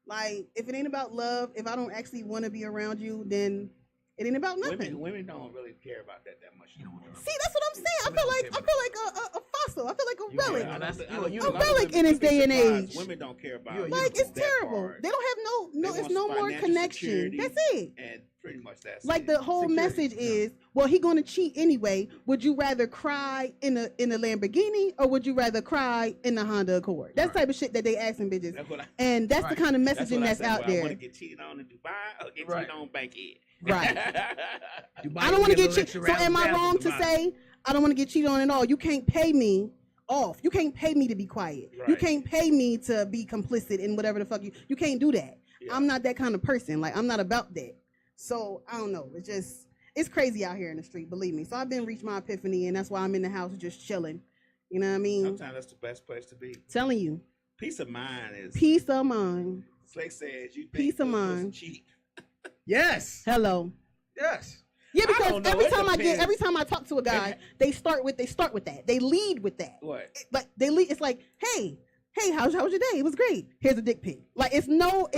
Like, if it ain't about love, if I don't actually want to be around you, then it ain't about nothing. Women don't really care about that much. See, that's what I'm saying. I feel like a fossil. I feel like a relic. A relic in this day and age. Women don't care about like it's terrible. Part. They don't have it's no more connection. That's it. And pretty much that's like the whole message is, well, he gonna cheat anyway. Would you rather cry in a Lamborghini or would you rather cry in the Honda Accord? That's the type of shit that they asking bitches. And that's the kind of messaging that's out there. I want to get cheated on in Dubai or get cheated on Bankhead. Right. I don't want to get cheated. So am I wrong to say I don't want to get cheated on at all? You can't pay me off. You can't pay me to be quiet. Right. You can't pay me to be complicit in whatever the fuck you can't do that. Yeah. I'm not that kind of person. Like, I'm not about that. So I don't know. It's crazy out here in the street, believe me. So I've been reached my epiphany, and that's why I'm in the house just chilling. You know what I mean? Sometimes that's the best place to be. Telling you. Peace of mind is. Peace of mind. Slake says you think peace of mind. Cheap. Yes. Hello. Yes. Yeah, because every time I talk to a guy, they start with that. They lead with that. What? But they lead. It's like, hey, how's your day? It was great. Here's a dick pic. Like it's no.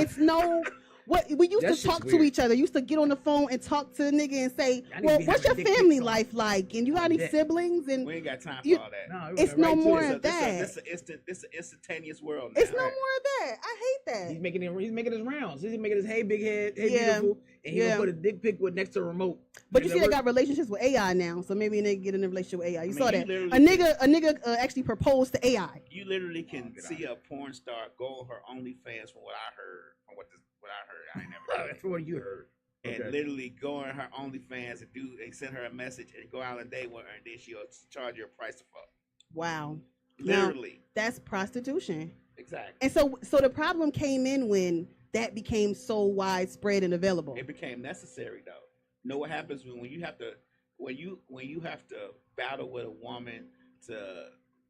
What we used to talk to each other. Used to get on the phone and talk to the nigga and say, well, what's your family life like? And you got any siblings? And we ain't got time for all that. No, it's no more of that. It's an instantaneous world now. It's no more of that. I hate that. He's making his rounds. He's making his hey big head, hey beautiful, and he's gonna put a dick pic with next to a remote. But you see, they got relationships with AI now, so maybe a nigga get in a relationship with AI. You saw that a nigga actually proposed to AI. You literally can see a porn star go on her OnlyFans from what I heard, from what I heard. I ain't never heard. From what you heard. And literally go on her OnlyFans and send her a message and go out on a date with her, and then she'll charge you a price to fuck. Wow. Literally. Now, that's prostitution. Exactly. And so the problem came in when that became so widespread and available. It became necessary though. You know what happens when you have to battle with a woman to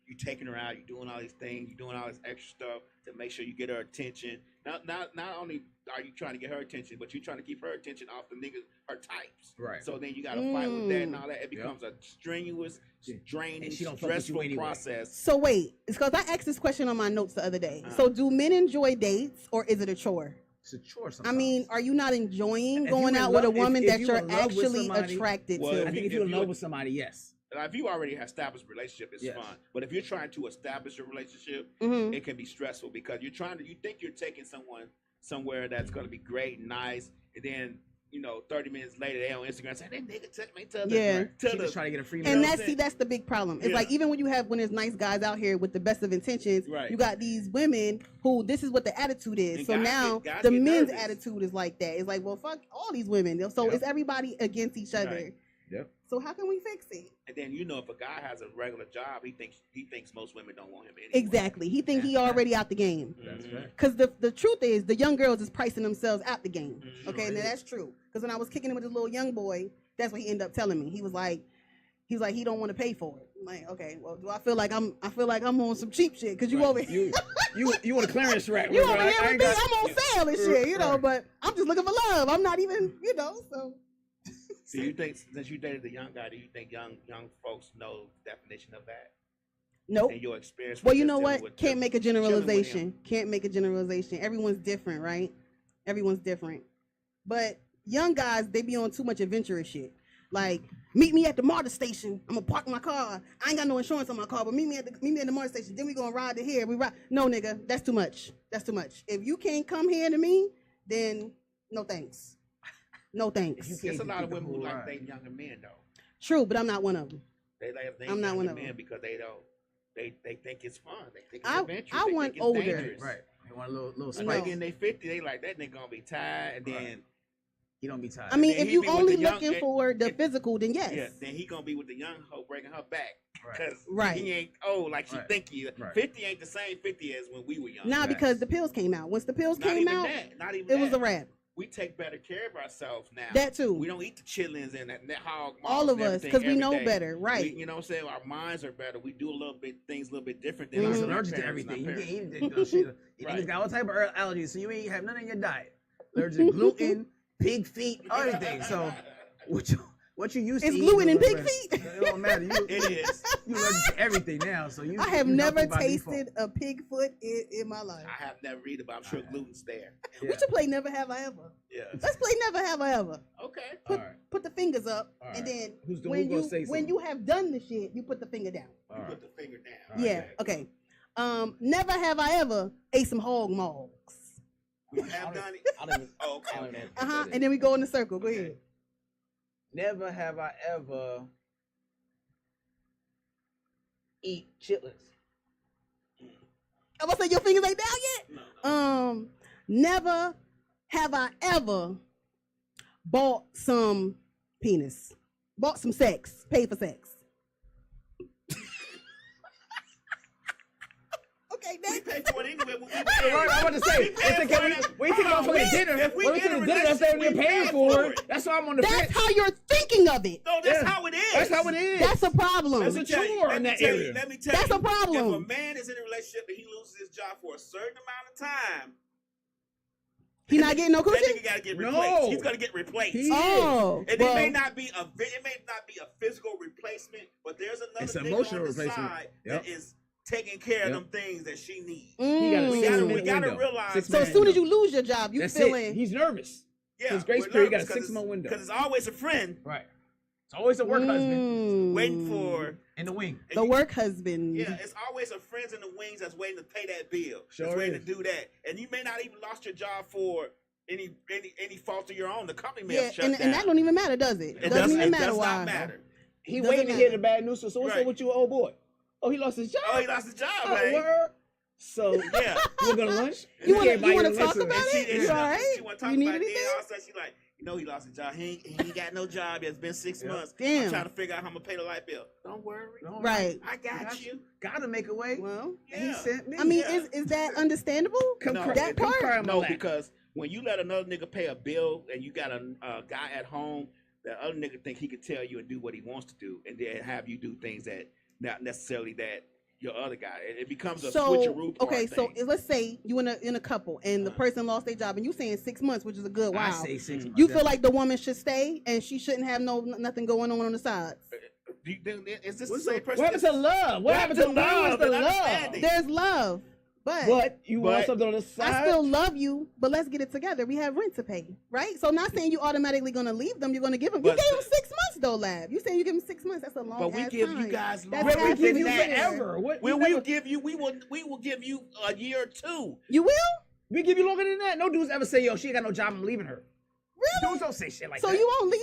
you taking her out, you doing all these things, you doing all this extra stuff to make sure you get her attention. Not only are you trying to get her attention, but you're trying to keep her attention off the niggas, her types. Right. So then you got to fight with that and all that. It becomes a strenuous, draining, stressful process. So wait, it's because I asked this question on my notes the other day. So do men enjoy dates or is it a chore? It's a chore sometimes. I mean, are you not enjoying going out with a woman that you're actually attracted to? I think if you're in love with somebody, yes. If you already have established a relationship, it's fun. But if you're trying to establish a relationship, it can be stressful because you think you're taking someone somewhere that's going to be great and nice, and then 30 minutes later they on Instagram saying that nigga took me to the trying to get a free and that's the big problem. It's like even when there's nice guys out here with the best of intentions, you got these women who this is what the attitude is. And so now the men's attitude is like that. It's like, well, fuck all these women. So it's everybody against each other. Right. Yep. So how can we fix it? And then if a guy has a regular job, he thinks most women don't want him anymore. Exactly. He thinks he already out the game. That's right. Because the truth is the young girls is pricing themselves out the game. Okay, now that's true. Because when I was kicking it with this little young boy, that's what he ended up telling me. He was like he don't want to pay for it. I'm like, okay, well, do I feel like I'm on some cheap shit? Because you over here, you want a clearance rack? You over here with me? I'm on sale and shit, But I'm just looking for love. I'm not even, so. So you think since you dated the young guy, do you think young folks know the definition of that? Nope. And your experience. Well, you know what? Can't make a generalization. Everyone's different, right? Everyone's different. But young guys, they be on too much adventurous shit. Like, meet me at the MARTA station. I'm gonna park my car. I ain't got no insurance on my car, but meet me at the MARTA station. Then we gonna ride to here. We ride. No, nigga, that's too much. If you can't come here to me, then no thanks. No thanks. There's a lot of women who like dating younger men though. True, but I'm not one of them. I'm not one of them because they think it's fun. They think it's adventurous. I want older. Dangerous. Right. They want a little spike. Like in their 50s, they like that nigga gonna be tired, and then he don't be tired. I mean, if you only looking for the physical, then yes. Yeah, then he gonna be with the young hoe breaking her back. Because he ain't old like she think he is. 50 ain't the same 50 as when we were young. Nah, because the pills came out. Once the pills came out, it was a wrap. We take better care of ourselves now. That too. We don't eat the chitlins and that hog. All of us, because we know better, right? You know what I'm saying? Our minds are better. We do things a little bit different than our allergic to everything. You can't eat those shit. You got all type of allergies, so you ain't have none in your diet. Allergic to gluten, pig feet, everything. So What you used It's to eat. gluten and was pig breast. feet. It don't matter. It is. You allergic to everything now, so you. I have you never healthy by tasted a pig foot in my life. I have never read about. I'm sure gluten's there. We should play Never Have I Ever. Yeah. Let's play Never Have I Ever. Okay. Put the fingers up, All and right. then Who's when gonna say when something? you have done the shit, you put the finger down. All You right. put the finger down. All right. Yeah. Okay. Never have I ever ate some hog maws. We have done it. I don't even. Oh, okay. I don't even know what that is. And then we go in the circle. Go Okay. ahead. Never have I ever eat chitlins. I'm gonna say your fingers ain't down yet. No. Never have I ever bought some penis. Bought some sex. Paid for sex. Okay, We next. pay for it anyway. I want to say, we take off for the dinner. If we When we get take a the dinner, that's relationship, what we're we paying pay for. for it. That's why I'm on the That's fence. how you're thinking of it. No, that's Yeah. how it is. That's how it is. That's a problem. That's a chore in that area. Let me tell That's you. a problem. If a man is in a relationship and he loses his job for a certain amount of time, He not getting no that coochie? nigga gotta get No. replaced. He's gonna get replaced. He- Oh, And well, it may not be a physical replacement, but there's another It's an nigga emotional on the replacement. side Yep. that is taking care of Yep. them things that she needs. He got a mm. We 6 gotta, month we gotta window. realize. 6 So month as soon as window. you lose your job, you That's feeling it. He's nervous. yeah, his grace we're period got a nervous 6 month window. because it's always a friend Right. It's always a work husband waiting for. in the wing. and the you- work husband. Yeah, it's always a friends in the wings that's waiting to pay that bill. Sure that's waiting is. to do that, and you may not even lost your job for any fault of your own. The company may Yeah, have shut and down. that don't even matter, does it? It Doesn't even it matter does why. not matter. He Doesn't waiting to hear matter. the bad news. So what's Right. up with you, old boy? Oh, he lost his job. Oh, he lost his job, Oh, man. word. So Yeah. we're gonna lunch. You can't buy want your to talk lunch. about And she, it? and You she, all right? she want to talk You need about it. anything? Then all of a sudden she like, he lost his job. He ain't got no job. It's been 6 Yeah. months. Damn. I'm trying to figure out how I'm gonna pay the light bill. Don't worry. No, Right. I got you. Gotta make a way. Well, He Yeah. sent me. I mean, Yeah. is that understandable? Come No. cry- That come part? cry on my No, lap. because when you let another nigga pay a bill and you got a guy at home, that other nigga think he could tell you and do what he wants to do, and then have you do things that not necessarily that your other guy. It becomes a switcheroo part okay, so thing. let's say you in a couple and the person lost their job and you saying 6 months, which is a good I while. say 6 months. You feel like the woman should stay and she shouldn't have nothing going on the sides. Is this What's the same up? person? What happened to love? What happened to love? love The and love. understanding? There's love, but But you want But- something on the side? I still love you, but let's get it together. We have rent to pay, right? So I'm not saying you automatically gonna leave them. You're gonna give them. You But- gave them 6 months though, Lab. You saying you give them 6 months? That's a long. But we ass give time. you guys That's longer But we half give a you year. forever. What? We you will never- give you. We will give you a year or two. You will? We give you longer than that. No dudes ever say, "Yo, she ain't got no job. I'm leaving her." Really? Dudes don't say shit like So that. you won't leave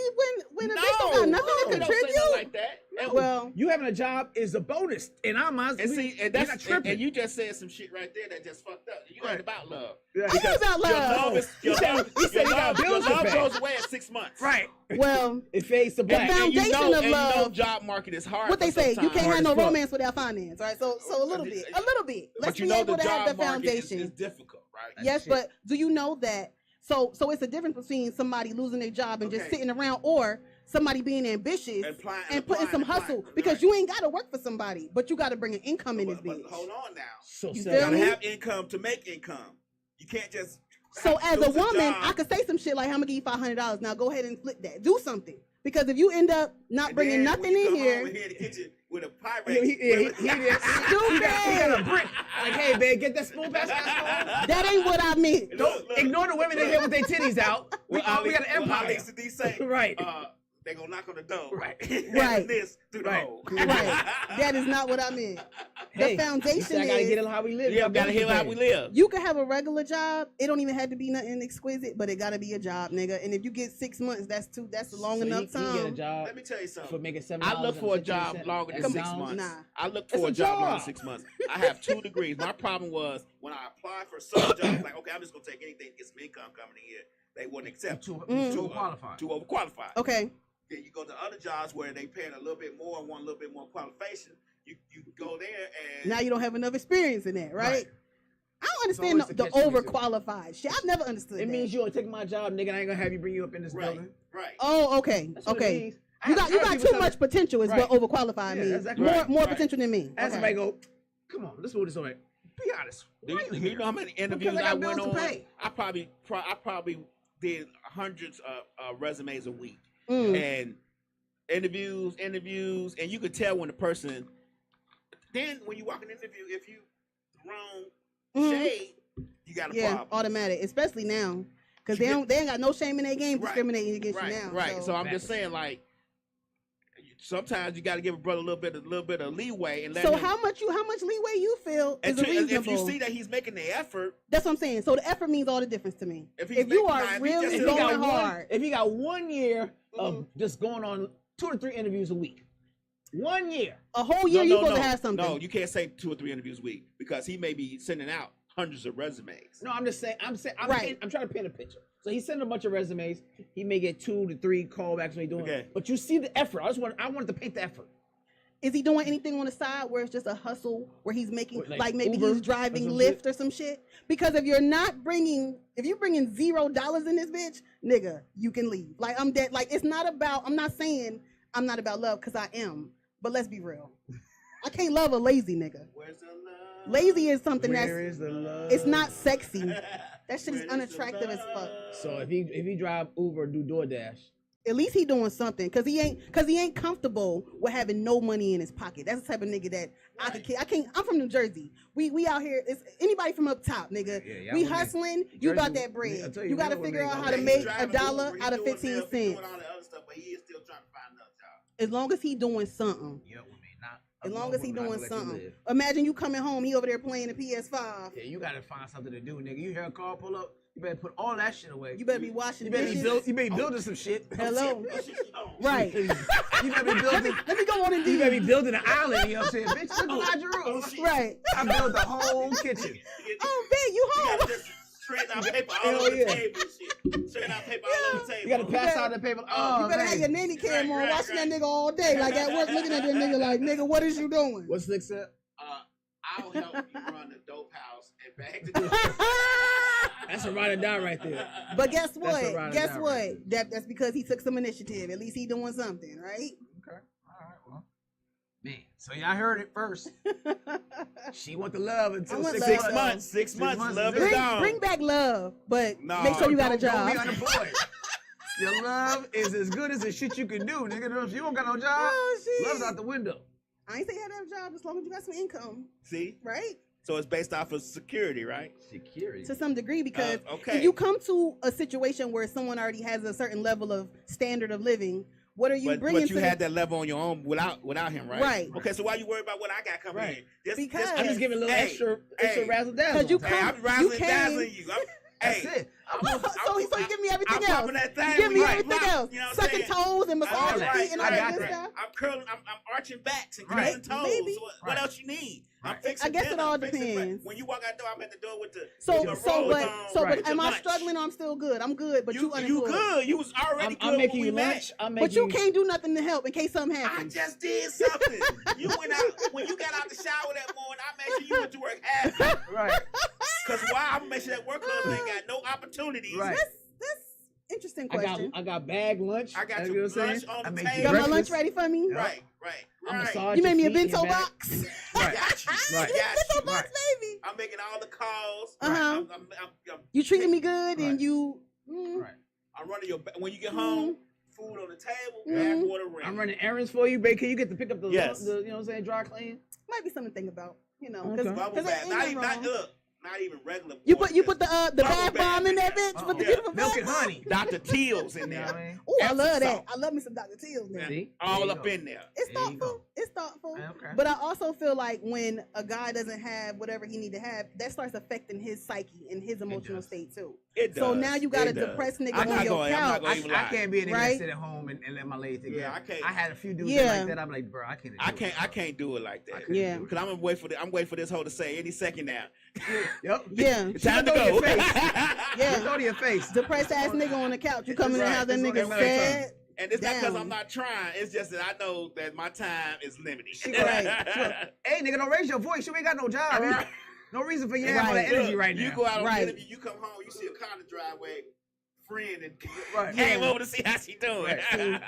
when a bitch don't got nothing no, to they don't say contribute? nothing like that. And, Well, You having a job is a bonus in our minds. and we, see, and we that's not tripping. and you just said some shit right there that just fucked up. You ain't about love. Yeah. I know about Your love. love is your He said- love. he said he got your bills to love pay. goes away at 6 months. Right. Well, It fades to black. found- And foundation of and love- job market is hard. what they for say, you sometimes. can't have Hard no as fuck. romance without finance, right? So a little bit, a little bit. Let's But you be know able the to have job the market foundation. is difficult, right? Yes, shit. but do you know that? So it's a difference between somebody losing their job and just Okay. sitting around, or somebody being ambitious Applying- and putting applying, some applying. hustle, because Right. you ain't got to work for somebody, but you got to bring an income in this But bitch. hold on now. So You sad. feel You gotta me? have income to make income. You can't just. So as a lose woman, job I could say some shit like, "I'm gonna give you $500. Now go ahead and flip that. Do something." Because if you end up not and bringing then nothing when you in come here, home and in the kitchen with a Pyrex. Yeah, he got a brick. Like, hey, babe, get that spoon past that that ain't what I meant. spoon. Don't ignore the women in here with their titties out. We got an empire. Ali Sadiq say, Right. They gonna knock on the door. Right. Right. This through the Right. hole. Right. That is not what I meant. Hey, the foundation you said I gotta is get it how we live. Yeah, we gotta hear how we live. you can have a regular job. It don't even have to be nothing exquisite, but it gotta be a job, nigga. And if you get 6 months, that's a long enough time. He get a job Let me tell you something. for making $7. I look for a job longer than That 6 sounds- months. Nah. I look It's for a a job longer than job. 6 months. I have 2 degrees. My problem was when I applied for some jobs, like, okay, I'm just gonna take anything to get some income coming in here. They wouldn't accept. Too Mm. Too overqualified. Okay. Then you go to other jobs where they paying a little bit more and want a little bit more qualification. You go there and Now you don't have enough experience in that, right? Right. I don't understand always the the catch-22. overqualified shit. I've never understood It that. means you'll take my job, nigga. And I ain't gonna have you bring you up in this right, building. right. Oh, okay. That's what it Okay. means. You got people too tell much me- potential is Right. what overqualified Yeah, means. exactly More right. more Right. potential than me. As Okay. somebody go, come on, let's move this way. Be honest. Do Why you, you do here? you know how many interviews Because I I got went bills on? to pay. I probably did hundreds of resumes a week, Mm. and interviews, and you could tell when the person. Then when you walk in an interview, if you wrong shade, you got a problem. Automatic, especially now, because they ain't got no shame in their game discriminating against you now. Right. So I'm just saying, like, sometimes you got to give a brother a little bit of leeway and let him. How much leeway you feel is reasonable? If you see that he's making the effort, that's what I'm saying. So the effort means all the difference to me. If you are really going hard, if you got 1 year of just going on 2 to 3 interviews a week. 1 year. A whole year you're supposed to have something. No, you can't say 2 or 3 interviews a week because he may be sending out hundreds of resumes. No, I'm just saying. I'm trying to paint a picture. So he's sending a bunch of resumes. He may get 2 to 3 callbacks when he's doing. Okay. But you see the effort. I wanted to paint the effort. Is he doing anything on the side where it's just a hustle where he's making like maybe Uber he's driving Lyft or some shit? Because if you're bringing $0 in this bitch, nigga, you can leave. Like I'm dead. Like it's not about. I'm not saying I'm not about love because I am. But let's be real. I can't love a lazy nigga. Where's the love? Lazy is something Where is the love? It's not sexy. That shit is unattractive as fuck. So if he drive Uber or do DoorDash, at least he doing something because he ain't comfortable with having no money in his pocket. That's the type of nigga that I can't. I'm from New Jersey. We out here. It's anybody from up top, nigga. Yeah, we hustling. You got that bread. You got to figure out how to make $1 out of 15 cents. As long as he doing something. As long as he doing something. Imagine you coming home, he over there playing the PS5. Yeah, you gotta find something to do, nigga. You hear a car pull up, you better put all that shit away. You better be washing dishes. You better be building some shit. Hello. Right. You better be building. Let me go on and do. You better be building an island, you know what I'm saying? Bitch, look beside your room. Right. I built the whole kitchen. Oh, man, you home. Straight out paper all over the table and shit. Straight out paper all over the table. You gotta pass out the paper. Oh, you better have your nanny cam on, watching that nigga all day. Like at work, looking at that nigga like, nigga, what is you doing? What's the next step? I'll help you run the dope house and bag the dope. That's a ride or die right there. But guess what? That's because he took some initiative. At least he doing something, right? Okay. All right. Well, man. So y'all heard it first. She want the love until 6 months. 6 months. Love is gone. Bring back love, but make sure you got a job. Don't be unemployed. Your love is as good as the shit you can do, nigga. If you don't got no job, love's out the window. I ain't say you had to have a job as long as you got some income. See? Right? So it's based off of security, right? Security. To some degree, because if you come to a situation where someone already has a certain level of standard of living, what are you bringing? But you had that level on your own without him, right? Right. Okay, so why you worry about what I got coming in? Because I'm just giving a little extra razzle dazzle. Because I'm razzling dazzling you. That's it. So you give me everything I'm else. that thing. You give me everything else. You know Sucking toes and massaging feet and all that good stuff. I'm curling. I'm arching backs and curling toes. Maybe. So what else you need? I'm fixing. I guess it all depends. When you walk out the door, I'm at the door with the. But am I struggling or I'm still good? I'm good, but you unemployed. You good. You was already good. I'm making you lunch. But you can't do nothing to help in case something happens. I just did something. You went out when you got out the shower that morning. I made sure you went to work happy. Right. Because why? I'm gonna make sure that work club ain't got no opportunities. Right. That's interesting question. I got bag lunch. I got your lunch on the table. You got my lunch ready for me? Right. You made me a bento box. Right. Got you. Bento box, baby. I'm making all the calls. I'm you treating me good and you. Right. I'm running your. When you get home, food on the table, bag water ready. I'm running errands for you, babe. Can you get to pick up the you know what I'm saying, dry clean? Might be something to think about. You know, bubble bath. Not even regular. You put the bath bomb in that bitch. Put the beautiful milk and honey. Dr. Teal's in there. Oh, I love that. I love me some Dr. Teal's now. All up in there. It's thoughtful. It's thoughtful. Okay. But I also feel like when a guy doesn't have whatever he need to have, that starts affecting his psyche and his emotional state too. It does. So now you got a depressed nigga on your couch. I can't be a nigga that sit at home and let my legs take I can't. I had a few dudes like that. I'm like, bro, I can't. I can't do it like that. Yeah. Because I'm waiting for this hoe to say any second now. Yep. Yeah. Time to go. Yeah. Go to your face. Depressed ass nigga on the couch. You come in the house, that nigga sad. And it's not because I'm not trying. It's just that I know that my time is limited. Right. Hey, nigga, don't raise your voice. You ain't got no job. Right. No reason for you to have all that energy right now. You go out on an interview, you come home, you see a car in the driveway, friend, and came over to see how she doing. Right.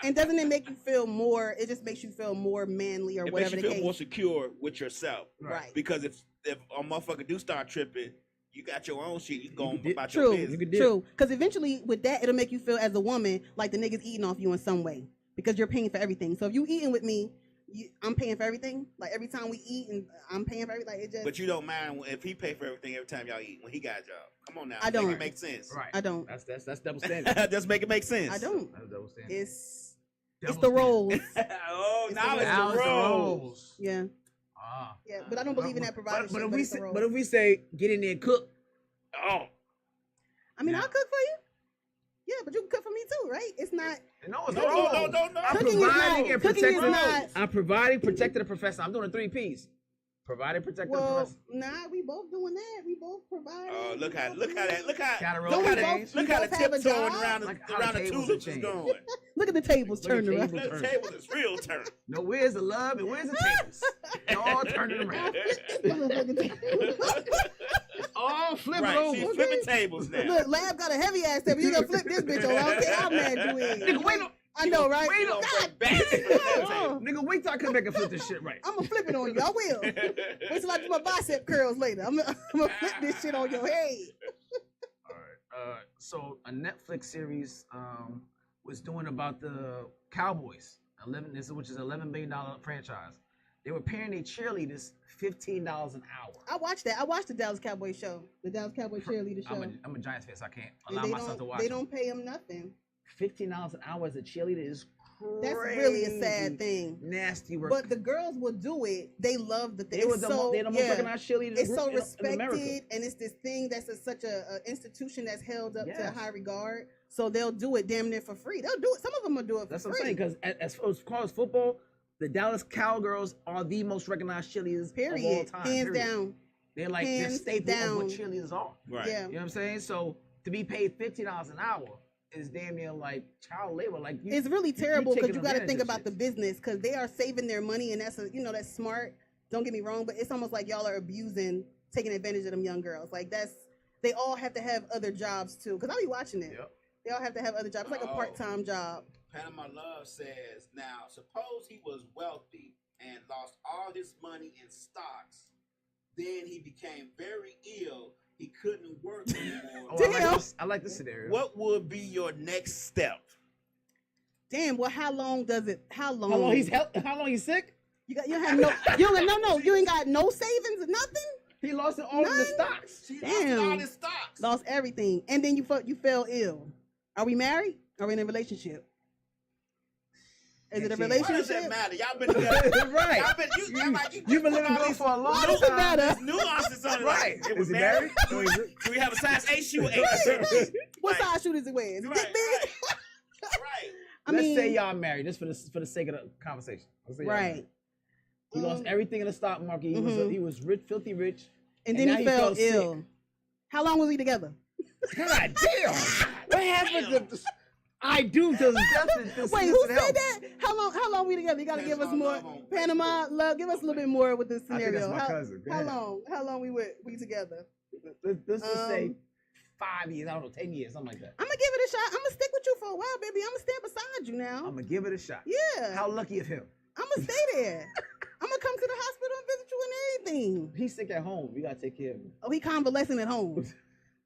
And doesn't it make you feel more? It just makes you feel more manly or whatever the case. It makes you feel more secure with yourself. Right. Because if a motherfucker do start tripping, you got your own shit. You going about your business. True. Because eventually with that, it'll make you feel as a woman like the nigga's eating off you in some way. because you're paying for everything. So if you eating with me, I'm paying for everything. Like every time we eat, and I'm paying for everything. Like it just. But you don't mind if he pay for everything every time y'all eat when he got a job. Come on now, I don't. Make it make sense. Right. I don't. That's double standard. Just make it make sense. I don't. That's double standard. It's Double the roles. Oh, now it's Now the roles. Yeah. Ah. Yeah, but I don't believe in that provider shit. But if we say get in there and cook, Oh, I mean, I'll cook for you. Yeah, but you can cook for me too, right? It's not. no, it's no. I'm Cooking is providing not- and cooking is protecting. not- I'm providing, protecting the professor. I'm doing the 3 P's. Providing, protecting the Well, professor. nah, we both doing that. We both providing. Oh, look how Gotta the roll with change. look how the We both have a tiptoeing job. around Like how around the the tables tulips have is changed. going. Look at the tables Look at turned the around. tables. The table is real turn. No, where's the love and where's the tables? They're all turning around. It's all flipping Right, over. she's flipping tables now. Look, Lab got a heavy ass table. You gonna flip this bitch over? I don't care how mad you is. Nigga, wait a- I know, right? wait a- God back. damn. Nigga, wait till I come back and flip this shit right. I'm gonna flip it on you. I will. Wait till I do my bicep curls later. I'm gonna flip this shit on your head. All right. So a Netflix series was doing about the Cowboys, which is $11 billion franchise. They were paying their cheerleaders $15 an hour. I watched that. I watched the Dallas Cowboys show. The Dallas Cowboys cheerleader show. I'm a Giants fan, so I can't And allow myself to watch They it. don't pay them nothing. $15 an hour as a cheerleader is crazy. That's really a sad thing. Nasty work. But the girls will do it. They love the thing. they're the most recognized cheerleaders It's so in America. respected, and it's this thing that's such a institution that's held up to Yes. high regard. So they'll do it damn near for free. They'll do it. Some of them will do it for That's free. what I'm saying. Because as far as football, the Dallas Cowgirls are the most recognized cheerleaders Period. of all time. Hands period. down. They're like the Hands staple of what down. cheerleaders are. Right. Yeah. You know what I'm saying? So to be paid $15 an hour is damn near like child labor. Like It's really terrible because taking you got to advantage think of about shit. the business because they are saving their money, and that's that's smart. Don't get me wrong, but it's almost like y'all are abusing, taking advantage of them young girls. Like they all have to have other jobs too. Because I be watching it. Yep. They all have to have other jobs. It's like a part-time job. Panama Love says, now suppose he was wealthy and lost all his money in stocks. Then he became very ill. He couldn't work anymore. I like this scenario. What would be your next step? Damn. Well, how long does it? How long? How long he's sick? You have no. You ain't got no savings or nothing. He lost it all in the stocks. She Damn. lost all his stocks. Lost everything, and then you fell ill. Are we married? Are we in a relationship? Is it a Why does relationship? that matter? Y'all been together. Right. Y'all been, You've been living together for a long Why does it time. matter? nuances on it. Right. It Is was he married. married? Do we have a size 8 shoe? 8 What Right. size shoe does it wear? Is it Right, dick big? Right. I Let's mean, say y'all married, just for the sake of the conversation. Let's say y'all right. married. He lost everything in the stock market. He was rich, filthy rich. And then now he fell sick. ill. How long was we together? God damn! What happened to? I do to Wait, who said that? How long we together? You gotta give us Panama more. Love on Panama Love. Give us a little bit more with this I think scenario. that's my cousin. Go How ahead. long? How long we together? Let's just say 5 years. I don't know, 10 years, something like that. I'm gonna give it a shot. I'm gonna stick with you for a while, baby. I'm gonna stand beside you now. I'm gonna give it a shot. Yeah. How lucky of him? I'm gonna stay there. I'm gonna come to the hospital and visit you and everything. He's sick at home. You gotta take care of him. Oh, he convalescing at home.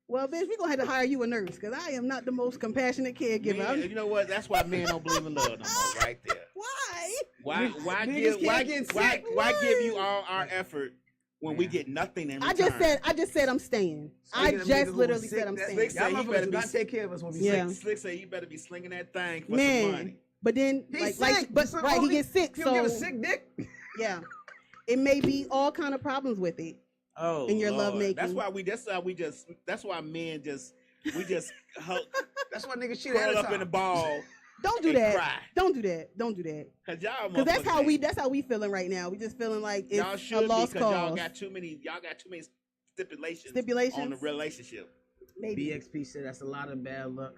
Well, bitch, we gonna have to hire you a nurse because I am not the most compassionate caregiver. Man, you know what? That's why men don't believe in love no more, right there. Why? Why Niggas give can't get sick. why give you all our effort when we get nothing in return? I just said I'm staying. I Speaking of niggas just who literally was said sick, I'm that- staying. Slick Y'all say he motherfuckers better do be not take care of us when we Yeah. sick. Slick say you better be slinging that thing for some Man, money. but then He's like sick. but So right, he only- gets sick, He'll give a so sick dick. yeah, it may be all kind of problems with it. Oh, in your Lord. lovemaking. That's why men just That's why niggas cheat ahead roll of up in the time. ball. Don't do And that. cry. Don't do that. Don't do that. Cause y'all, Because motherfuckers that's how we feeling right now. We just feeling like y'all it's should a lost be, 'cause cause. y'all got too many stipulations Stipulations? on the relationship. Maybe. BXP said that's a lot of bad luck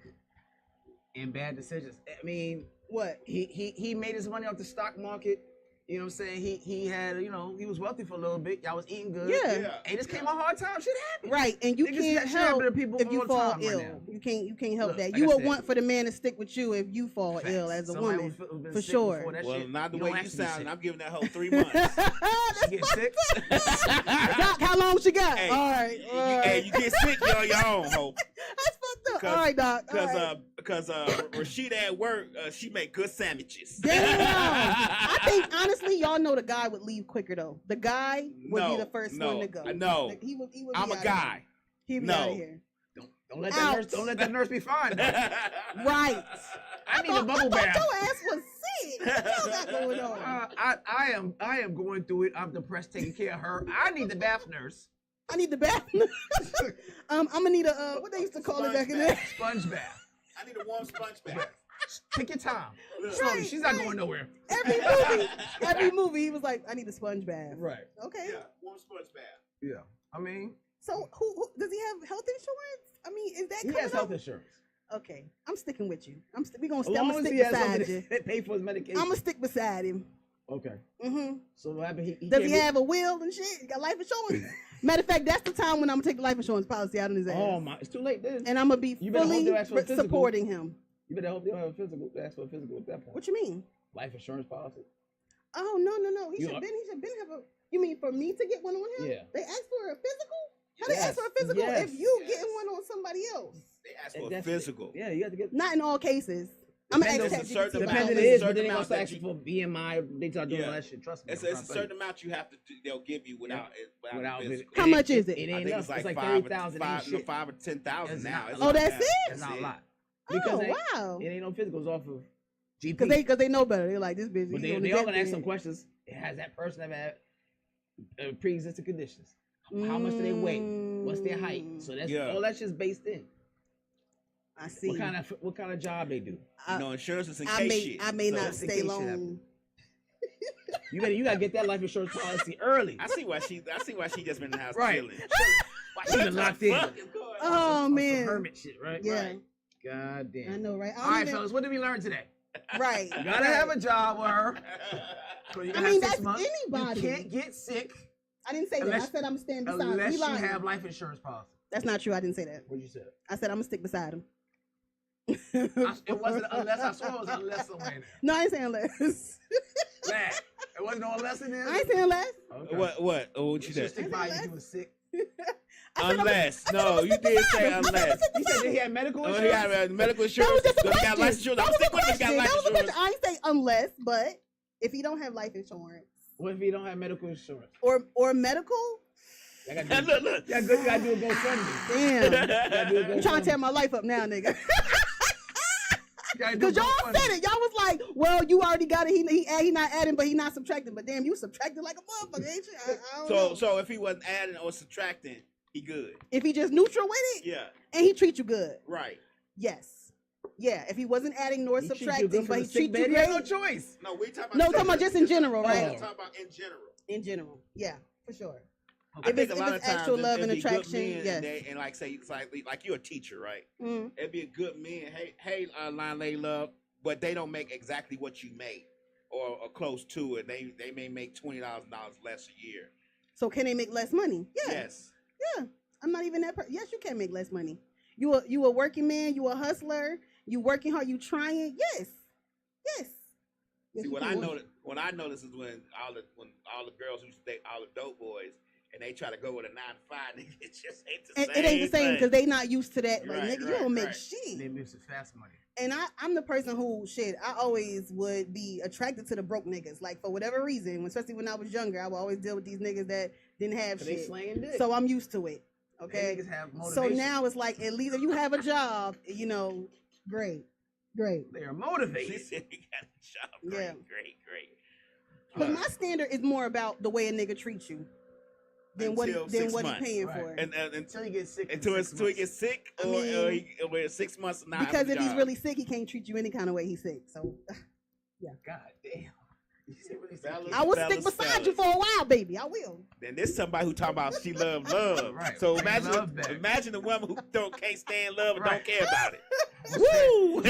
and bad decisions. I mean, What? he made his money off the stock market. You know what I'm saying? He had, he was wealthy for a little bit. Y'all was eating good. Yeah. And this came a hard time. Shit happened. Right, and you Niggas can't got shit help happen to people if you all the fall time right ill. now. You can't help Look, that. like You I would said- want for the man to stick with you if you fall Facts. ill as a Somebody woman, who's been for sick sure. before, that Well, shit, not the you way don't you have to be sound. sick. I'm giving that whole 3 months. She get sick. Doc, how long she got? Hey, all right. Hey, you get sick, you're on your own, Hope. That's fucked All right, Doc. Because Rashida at work, she make good sandwiches. Damn. I think honestly, y'all know the guy would leave quicker though. The guy would be the first one to go. No, he would I'm a guy. He'd be out of here. Don't let that nurse. Don't let that nurse be fine. Right. I need a bubble bath. Your ass was sick. What y'all got going on? I am going through it. I'm depressed, taking care of her. I need the bath nurse. I need the bath. I'm gonna need a what they used to call it back in there. Sponge bath. I need a warm sponge bath. Take your time. Slowly. She's not going nowhere. Every movie, he was like, "I need a sponge bath." Right. Okay. Yeah, warm sponge bath. Yeah. I mean. So who does he have health insurance? I mean, is that he has health insurance? Okay, I'm sticking with you. We gonna as long stick as he has beside you. That pay for his medication. I'm gonna stick beside him. Okay. Mm-hmm. So what happened? Does he have a will and shit? He got life insurance? Matter of fact, that's the time when I'm gonna take the life insurance policy out on his ass. Oh my! It's too late then. And I'm gonna be fully supporting him. You better hope they don't have a physical. Ask for a physical at that point. What you mean? Life insurance policy. Oh no! He should have been have a. You mean for me to get one on him? Yeah. They asked for a physical. How they ask for a physical if you getting one on somebody else? They ask for a physical. Yeah, you have to get. Not in all cases. I'm gonna ask ChatGPT. Depending it is, but then they gonna ask you for BMI. They start doing all that shit. Trust me. It's a certain amount you have to. They'll give you without physical. How much is it? It ain't enough. It's like 30,000. 5 or 10,000 now. Oh, that's it. That's not a lot. Oh wow. It ain't no physicals off of GP. Because they know better. They're like this bitch. But they all gonna ask some questions. Has that person ever had pre-existing conditions? How much do they weigh? What's their height? So that's all that shit's based in. I see. What kind of job they do? Insurance is in case shit. I may not stay long. You gotta get that life insurance policy early. I see why she just been in the house chilling. She been locked in. Oh man, some hermit shit, right? Yeah. Right. God damn. I know, right? All right, fellas, what did we learn today? Right. You gotta have a job with her. So I mean, that's anybody. You can't get sick. I didn't say that. I said I'm gonna stand beside him. Unless you have life insurance policy. That's not true. I didn't say that. What'd you say? I said I'm gonna stick beside him. It wasn't unless. I saw it was unless somewhere in there. No, I ain't saying less. Lad. It wasn't no unless in there? I ain't saying less. Okay. What? Oh, what you said? Stick by you was sick. Unless. No, you did say unless. You said that he had medical insurance? Oh, he had medical insurance. That was just a question. Got life insurance. I'm sticking with him. Got life insurance. I ain't say unless, but if he don't have life insurance. What if he don't have medical insurance? Or medical? Look. Yeah, good. You gotta do a GoFundMe. Damn. I'm trying to tear my life up now, nigga. Because y'all said it. Y'all was like, well, you already got it. He not adding, but he not subtracting. But damn, you subtracting like a motherfucker, ain't you? I don't know. So if he wasn't adding or subtracting, he good. If he just neutral with it? Yeah. And he treat you good. Right. Yes. Yeah, if he wasn't adding nor subtracting, but he treat you great. great. He had no choice. No, we talking about just in general, right? We're talking about in general. In general, yeah, for sure. I think a lot of times actual love and it'd be good attraction, men, yes. and like say, it's like you're a teacher, right? Mm. It'd be a good man. Hey, line lady love, but they don't make exactly what you make, or close to it. They may make $20,000 less a year. So can they make less money? Yeah. Yes. Yeah. I'm not even that person. Yes, you can make less money. You a working man. You a hustler. You working hard. You trying. Yes. Yes. See, what I noticed is when all the girls who date all the dope boys, and they try to go with a 9 to 5, nigga, it just ain't the same. It ain't the same because they not used to that. Like, Right, nigga, you don't make shit. They make some fast money. And I'm the person who, I always would be attracted to the broke niggas. Like, for whatever reason, especially when I was younger, I would always deal with these niggas that didn't have shit. They slaying dick. So I'm used to it. Okay? They niggas have motivation. So now it's like, at least if you have a job, great. They are motivated. She said you got a job. Great, Yeah. great. But my standard is more about the way a nigga treats you than what he paying for. And Until he gets sick. Until he gets sick, or 6 months now. Because if he's really sick, he can't treat you any kind of way he's sick. So, yeah. God damn. I will stick beside you for a while, baby. I will. Then there's somebody who talking about she love. Right. So imagine the woman who can't stand love and don't care about it. Woo!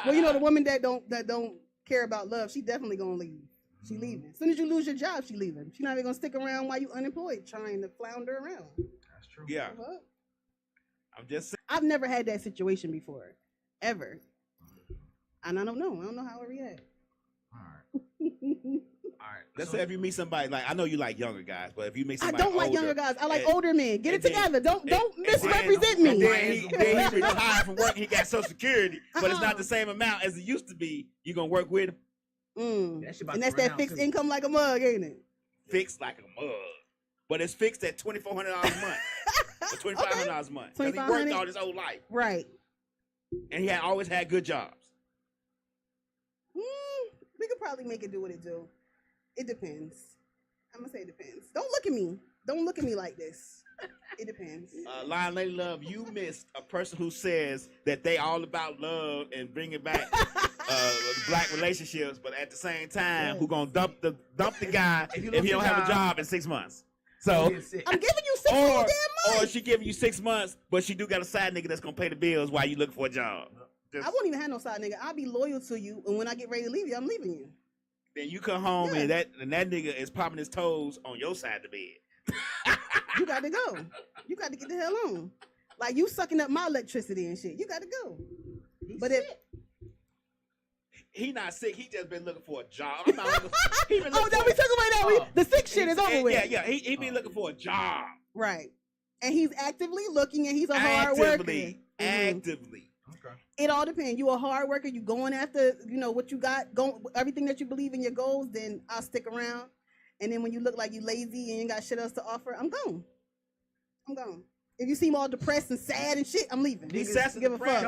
Well, the woman that don't care about love, she definitely gonna leave. She leaving. As soon as you lose your job, she leaving. She not even gonna stick around while you unemployed, trying to flounder around. That's true. Yeah. I'm just saying. I've never had that situation before, ever, and I don't know. I don't know how I react. All right. Let's say if you meet somebody like I know you like younger guys, but if you meet I somebody don't like older, younger guys. I like older men. Get it then- together. Don't and misrepresent me. Then he retired from work. He got Social Security, but it's not the same amount as it used to be. You gonna work with him? And that's that fixed income like a mug, ain't it? Fixed like a mug, but it's fixed at $2,400 a month, or $2,500 a month. Because he worked all his whole life, right? And he had always had good jobs. We could probably make it do what it do. It depends. I'm gonna say it depends. Don't look at me. Don't look at me like this. It depends. Lion Lady Love, you missed a person who says that they all about love and bringing back black relationships, but at the same time, who gonna dump the guy if he don't have a job in 6 months? So I'm giving you 6 whole damn months. Or she giving you 6 months, but she do got a side nigga that's gonna pay the bills while you looking for a job. I won't even have no side nigga. I'll be loyal to you, and when I get ready to leave you, I'm leaving you. Then you come home and that nigga is popping his toes on your side of the bed. You got to go. You got to get the hell on. Like you sucking up my electricity and shit. You got to go. But if he not sick, he just been looking for a job. I'm not looking we talking about that. The sick shit is over with. Yeah. He been looking for a job. Right. And he's actively looking, and he's a hard worker. Actively. Okay. It all depends. You a hard worker. You going after, what you got, everything that you believe in your goals. Then I'll stick around. And then when you look like you lazy and you ain't got shit else to offer, I'm gone. If you seem all depressed and sad and shit, I'm leaving. He's sad and depressed.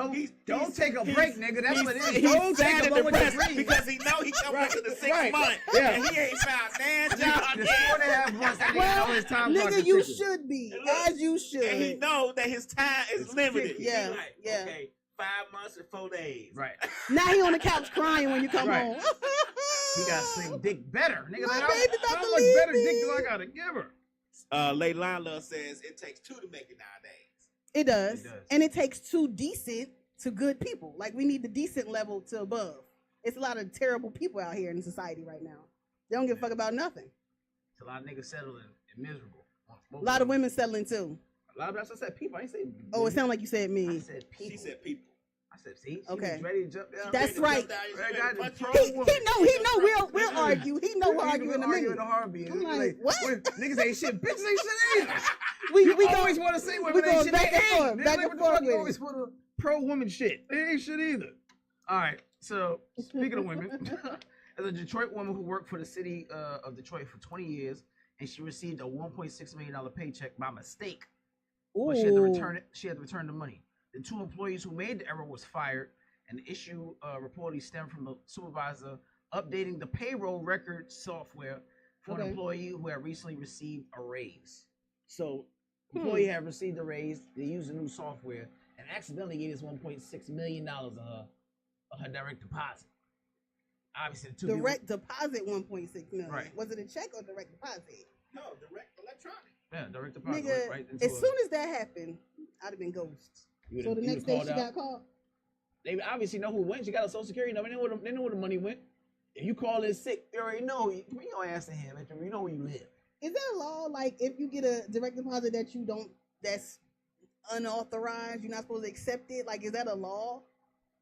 Don't take a break, nigga. That's what it is. He's sad and depressed because he know he come back to the 6 months and he ain't found man job. The 4.5 months that he got all his time. Nigga, you should be. As you should. And he know that his time is limited. Yeah. Okay, 5 months and 4 days. Right. Now he on the couch crying when you come home. He got to sing dick better. Nigga, My baby about how to much leave better me. dick do I got to give her? Lady Lion Love says it takes 2 to make it nowadays. It does. And it takes 2 decent to good people. Like we need the decent level to above. It's a lot of terrible people out here in society right now. They don't give a fuck about nothing. It's a lot of niggas settling and miserable. A lot of women settling too. A lot of that's what I said people. I ain't say. Oh, it sounded like you said me. I said people. She said people. I said, see, she okay. was ready to jump down. That's right. He know. We'll argue. He know we'll argue in a minute. In a heartbeat. I'm like, what? Niggas ain't shit. Bitches ain't shit either. We always want to say women ain't shit. Back and forth. Back and forth. You always put a pro-woman shit. They ain't shit either. All right. So speaking of women, as a Detroit woman who worked for the city of Detroit for 20 years, and she received a $1.6 million paycheck by mistake. But she had to return it. She had to return the money. The 2 employees who made the error was fired, and the issue reportedly stemmed from the supervisor updating the payroll record software for an employee who had recently received a raise. So, the employee had received a raise. They used a new software and accidentally gave this $1.6 million of her direct deposit. Obviously, the 2 direct deposit 1.6 million. Right. Was it a check or direct deposit? No, direct electronic. Yeah, direct deposit. Nigga, right as soon as that happened, I'd have been ghosts. So the next day she got called. They obviously know who went. She got a Social Security number. They know where the money went. If you call in sick, you already know. You don't answer him. You know where you live. Is there a law like if you get a direct deposit that's unauthorized, you're not supposed to accept it? Like, is that a law?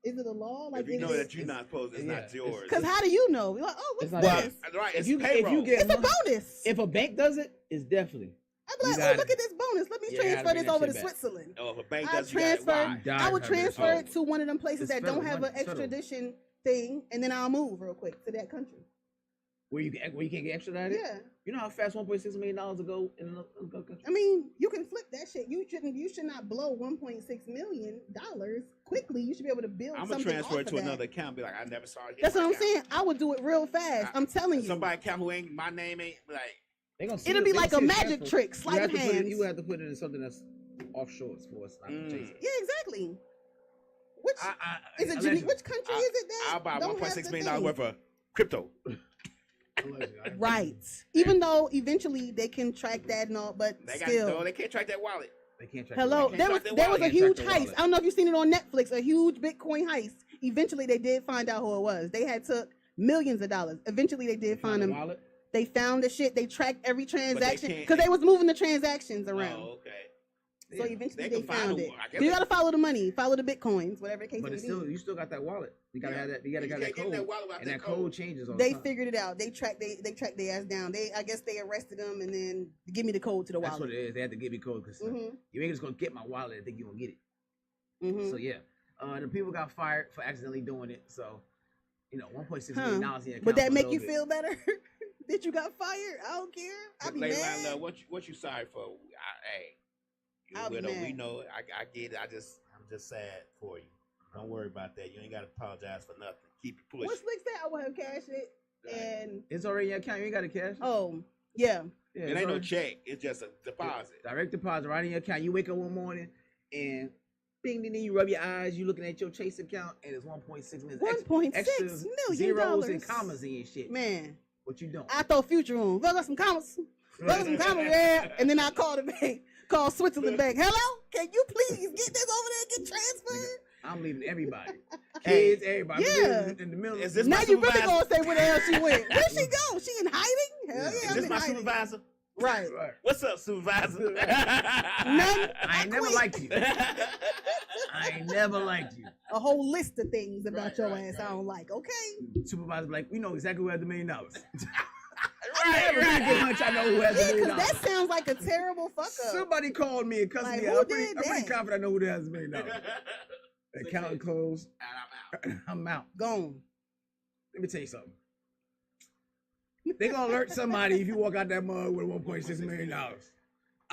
Is it a law? Like, if you know that you're not supposed, it's not yours. Because how do you know? You're like, oh, what's this? Right. If you get it's a bonus. If a bank does it, it's definitely. I'd be like, oh, look at this bonus. Let me transfer this over to Switzerland. Oh, if a bank I does it, I would transfer it to one of them places that don't have an extradition thing, and then I'll move real quick to that country. Where you can't get extradited? Yeah. You know how fast $1.6 million to go in another country? I mean, you can flip that shit. You should not blow $1.6 million quickly. You should be able to build something. I'm gonna transfer it to another account. Be like, I never saw it. That's what I'm saying. I would do it real fast. I'm telling you. Somebody account who ain't my name ain't like. It'll be like a magic trick, sleight of hand. You have to put it in something that's offshore for us. Yeah, exactly. Which which country is it that I'll buy $1.6 million worth of crypto. Right. Even though eventually they can track that and all, but they can't track that wallet. They can't track. Hello, there was a huge heist. I don't know if you've seen it on Netflix. A huge Bitcoin heist. Eventually, they did find out who it was. They had took millions of dollars. Eventually, they did find them. Wallet? They found the shit. They tracked every transaction because they was moving the transactions around. Oh, okay. So eventually they can find found a- it. I guess You they- gotta follow the money, follow the bitcoins, whatever the case But may it's still, be. you still got that wallet. You gotta have that. You gotta You have can't that get in code. that wallet without And that that code code. changes all They the time. figured it out. They tracked their ass down. I guess they arrested them and then give me the code to the That's wallet. what it is. They had to give me code because Mhm. you ain't just gonna get my wallet and think you gonna get it. Mhm. So yeah, the people got fired for accidentally doing it. So, $1.6 million in the account. Would that was make no you good. feel better that you got fired? I don't care. I'll be Lady mad. Love, what you sorry for? Hey, you I'll be widow, we mad. know it. I get it. I'm just sad for you. Don't worry about that. You ain't got to apologize for nothing. Keep it pushing. What Slick said, I want him cash it. And It's already in your account. You ain't got to cash. oh yeah, Yeah, It it's ain't no already- check. It's just a deposit. Direct deposit right in your account. You wake up one morning and bing, ding, ding, you rub your eyes. You looking at your Chase account and it's 1.6 million. $1.6 extra million zeros and commas in your shit. man. What you doing? I throw Future on. Got some commas. Got some commas, yeah. And then I call the bank. Call Switzerland Bank. Hello, can you please get this over there and get transferred? I'm leaving everybody. Hey, Kids, everybody. yeah. In the middle. Is this Now my you really supervisor? gonna say where the hell she went? Where she go? She in hiding? Hell yeah, Is I'm this in my hiding. supervisor? Right. Right. What's up, supervisor? None. I ain't never quit. liked you. I ain't never liked you. A whole list of things about Right, your right, ass right. I don't like. Okay. Supervisor be like, we know exactly who has $1 million. right, Every right. good hunch, I know who has $1 Yeah, million. because that sounds like a terrible fuck up. Somebody called me and cussed Like, me who out. I'm did pretty that? confident I know who has $1 million. Account closed. And I'm out. I'm out. Gone. Let me tell you something. They gonna alert somebody if you walk out that mug with $1.6 million. I'm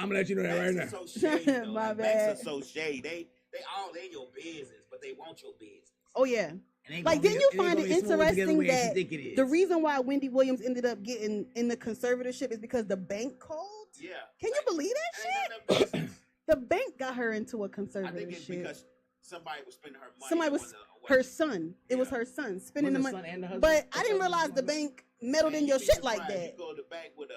gonna let you know that right now. Banks are so shady, though. My Like, bad. Banks are so shady. They all in your business, but they want your business. Oh yeah. It ain't Like, gonna didn't be- you ain't find gonna it be smooth together interesting way as you that think it is. the reason why Wendy Williams ended up getting in the conservatorship is because the bank called? Yeah. Can you believe that It shit? ain't none of them business. The bank got her into a I think it's conservatorship. because somebody was spending her money. Somebody was on the- her son. It was Yeah. her son spending the Was money. son and the husband? But I didn't realize the bank meddled Man, in your you'd be shit like surprised. that. You go to the bank with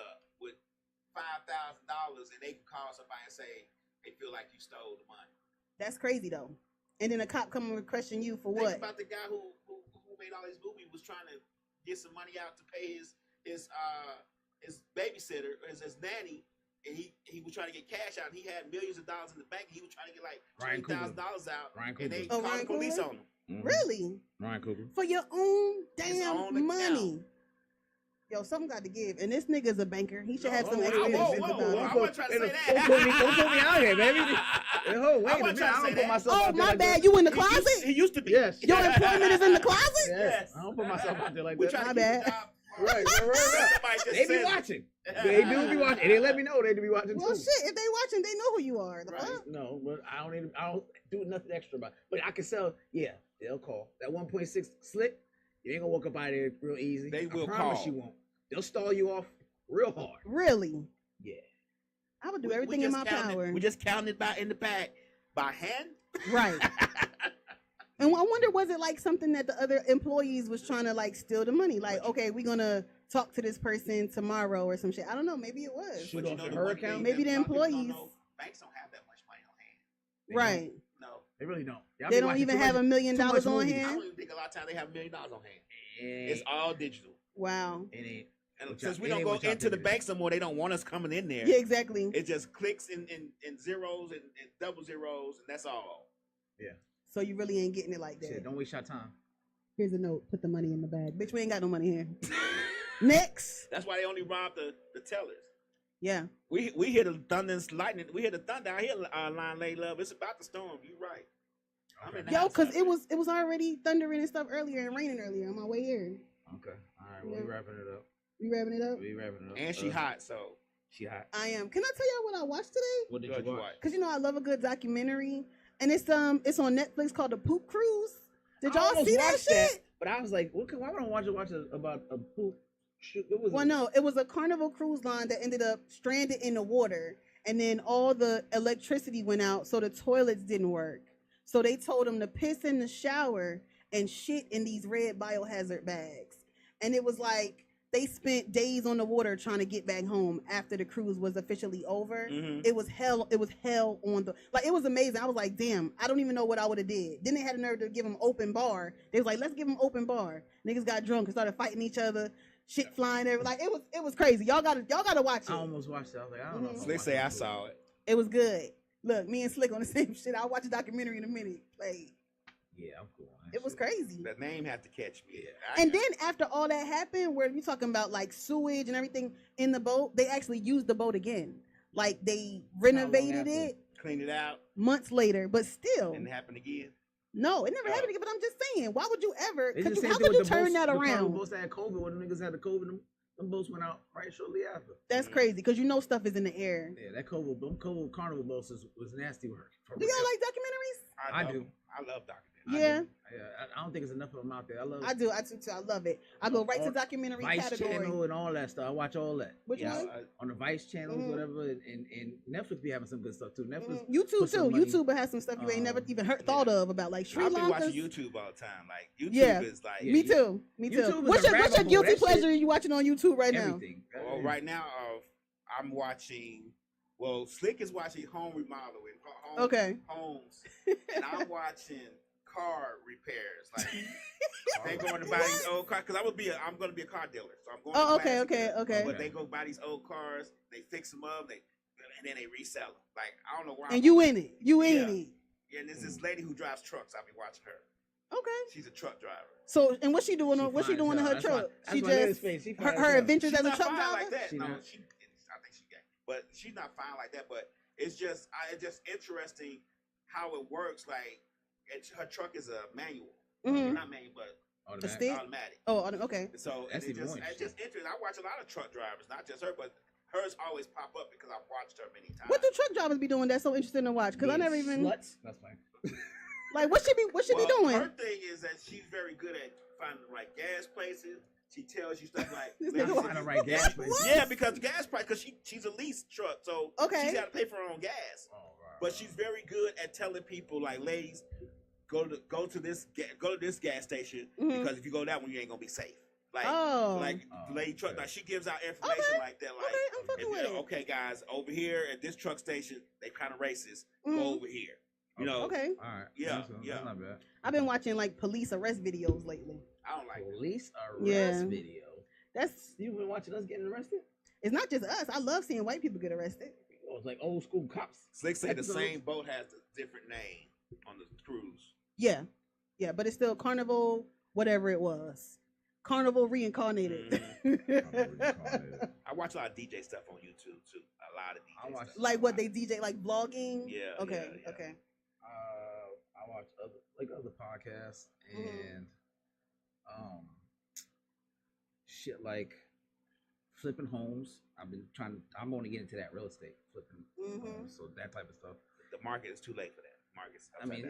$5,000 and they can call somebody and say they feel like you stole the money. That's crazy though. And then a cop come and question you for Think what? about the guy who made all these movies, was trying to get some money out to pay his babysitter, his nanny, and he was trying to get cash out. And he had millions of dollars in the bank. And he was trying to get like Ryan $20,000 out, Ryan and they Coogler. Oh, called Ryan the police Coogler? on him. Mhm. Really? Ryan Coogler. For your own His damn own account. money. Yo, something got to give. And this nigga's a banker. He should have some whoa, extra whoa, sense whoa, about whoa. it. I wasn't trying to say that. Don't put me out here, baby. Hey, ho, wait a wasn't minute. trying to I say don't put that. myself Oh, out there my like bad. that. You in the He closet? used to be. Yes. Your employment is in the closet? Yes. Yes. I don't put myself out there like We that. try My to bad. keep the job. Right. Somebody just They be said- watching. They do be watching. And they let me know they do be watching Well, too. shit. If they watching, they know who you are. The Right. fuck? No, but I don't do nothing extra about it. But I can sell, yeah, they'll call. That 1.6 slick, you ain't gonna walk up out of there real easy. They will I promise call. you won't. They'll stall you off real hard. Really? Yeah. I would do We everything in just my counted- power. We just counted in the back by hand. Right. And I wonder, was it like something that the other employees was trying to like steal the money? Like, okay, we're gonna talk to this person tomorrow or some shit. I don't know. Maybe it was. Shoot But off the her one account? thing Maybe that the a lot of people don't employees. know, banks don't have that much money on hand. They Right. No. They really don't. Y'all They be don't watching even too have much- $1 million too much on movies. I hand. don't even think a lot of times they have $1 million on hand. It It's all digital. Wow. ain't. And What since y'all- we it don't ain't go what y'all into the think it is. banks no more, they don't want us coming in there. Yeah, exactly. It just clicks in zeros and double zeros, and that's all. So you really ain't getting it like that. Shit, don't waste your time. Here's a note. Put the money in the bag. Bitch, we ain't got no money here. Next. That's why they only rob the tellers. Yeah. We hear the thunder and lightning. We hear the thunder. I hear line lay love. It's about to storm. You right. I'm in the Yo, house cause already. it was already thundering and stuff earlier and raining earlier on my way here. Okay. All right. Well, we wrapping it up. You wrapping it up? We wrapping it up. And she hot, so She hot. I am. Can I tell y'all what I watched today? What did Judge you watch? White. Cause you know I love a good documentary, and it's on Netflix called The Poop Cruise. Did I y'all almost see that watched shit? But I was like, why would I watch about a poop shoot? It was Well, no, it was a Carnival cruise line that ended up stranded in the water, and then all the electricity went out, so the toilets didn't work. So they told them to piss in the shower and shit in these red biohazard bags. And it was like they spent days on the water trying to get back home after the cruise was officially over. Mhm. It was hell. It was hell on the it was amazing. I was like, damn, I don't even know what I would have did. Then they had the nerve to give them open bar. They was like, let's give them open bar. Niggas got drunk and started fighting each other. Shit flying there. Like it was crazy. Y'all gotta watch I it. almost watched it. I was like, I don't know. if Mhm. I they watched say it. I saw it. It was good. Look, me and Slick on the same shit. I'll watch a documentary in a minute. Like, Yeah, I'm cool. it was crazy. The name had to catch me. And then after all that happened, where you talking about like sewage and everything in the boat, they actually used the boat again. Like they renovated it, cleaned it out months later, but still. Didn't happen again. No, it never happened again. But I'm just saying, why would you ever? How could could you turn that around? The boats that had COVID, when the niggas had the COVID, them boats went out right shortly after. That's crazy because you know stuff is in the air. Yeah, that COVID carnival boats was nasty work. Do y'all like documentaries? I do. I love documentaries. Yeah. I don't think there's enough of them out there. I do too. I love it. I go right to documentary Vice category. Channel and all that stuff. I watch all that. Which one? On the Vice channels, whatever, and Netflix be having some good stuff too. Netflix, YouTube too. YouTube has some stuff you ain't never even thought of about like Sri Lanka. I be watching YouTube all the time. Like YouTube is like me too. What's your guilty pleasure you watching on YouTube right now? Everything. Well, right now, I'm watching. Well, Slick is watching home remodeling, homes, and I'm watching car repairs. Like they going to buy these old cars because I'm going to be a car dealer, so I'm going. Okay. But they go buy these old cars, they fix them up, and then they resell them. Like I don't know why. And you in it? You in it? Yeah, and there's this lady who drives trucks. I'll be watching her. Okay. She's a truck driver. So, and what's she doing? What's she doing in her truck? She just her adventures as a truck driver. Like that. No, I think she's gay, but she's not fine like that. But it's just interesting how it works. Like her truck is a manual, not manual, but automatic. Oh, okay. So it's just interesting. I watch a lot of truck drivers, not just her, but hers always pop up because I've watched her many times. What do truck drivers be doing that's so interesting to watch? Because I never even. Sluts. That's fine. Like what she be doing? Her thing is that she's very good at finding the right gas places. She tells you stuff like find the right gas places. Yeah, because the gas price, because she's a lease truck, so she's got to pay for her own gas. Oh, right, but she's very good at telling people like, ladies, go to this gas station because if you go that one, you ain't gonna be safe. Like lady truck, like she gives out information like that. Like, I'm fucking with it. Okay, guys, over here at this truck station, they kind of racist. Go over here. You know. Okay. All right. Yeah. That's not bad. I've been watching like police arrest videos lately. I don't like police arrest video. You've been watching us getting arrested? It's not just us. I love seeing white people get arrested. Oh, it's like old school cops. Slick say the same boat has a different name on the cruise. Yeah, but it's still Carnival, whatever it was. Carnival reincarnated. I watch a lot of DJ stuff on YouTube too. A lot of DJ stuff. Like what they DJ, like vlogging. Yeah. Okay. I watch other podcasts and shit like flipping homes. I'm going to get into that real estate flipping. So that type of stuff. The market is too late for that.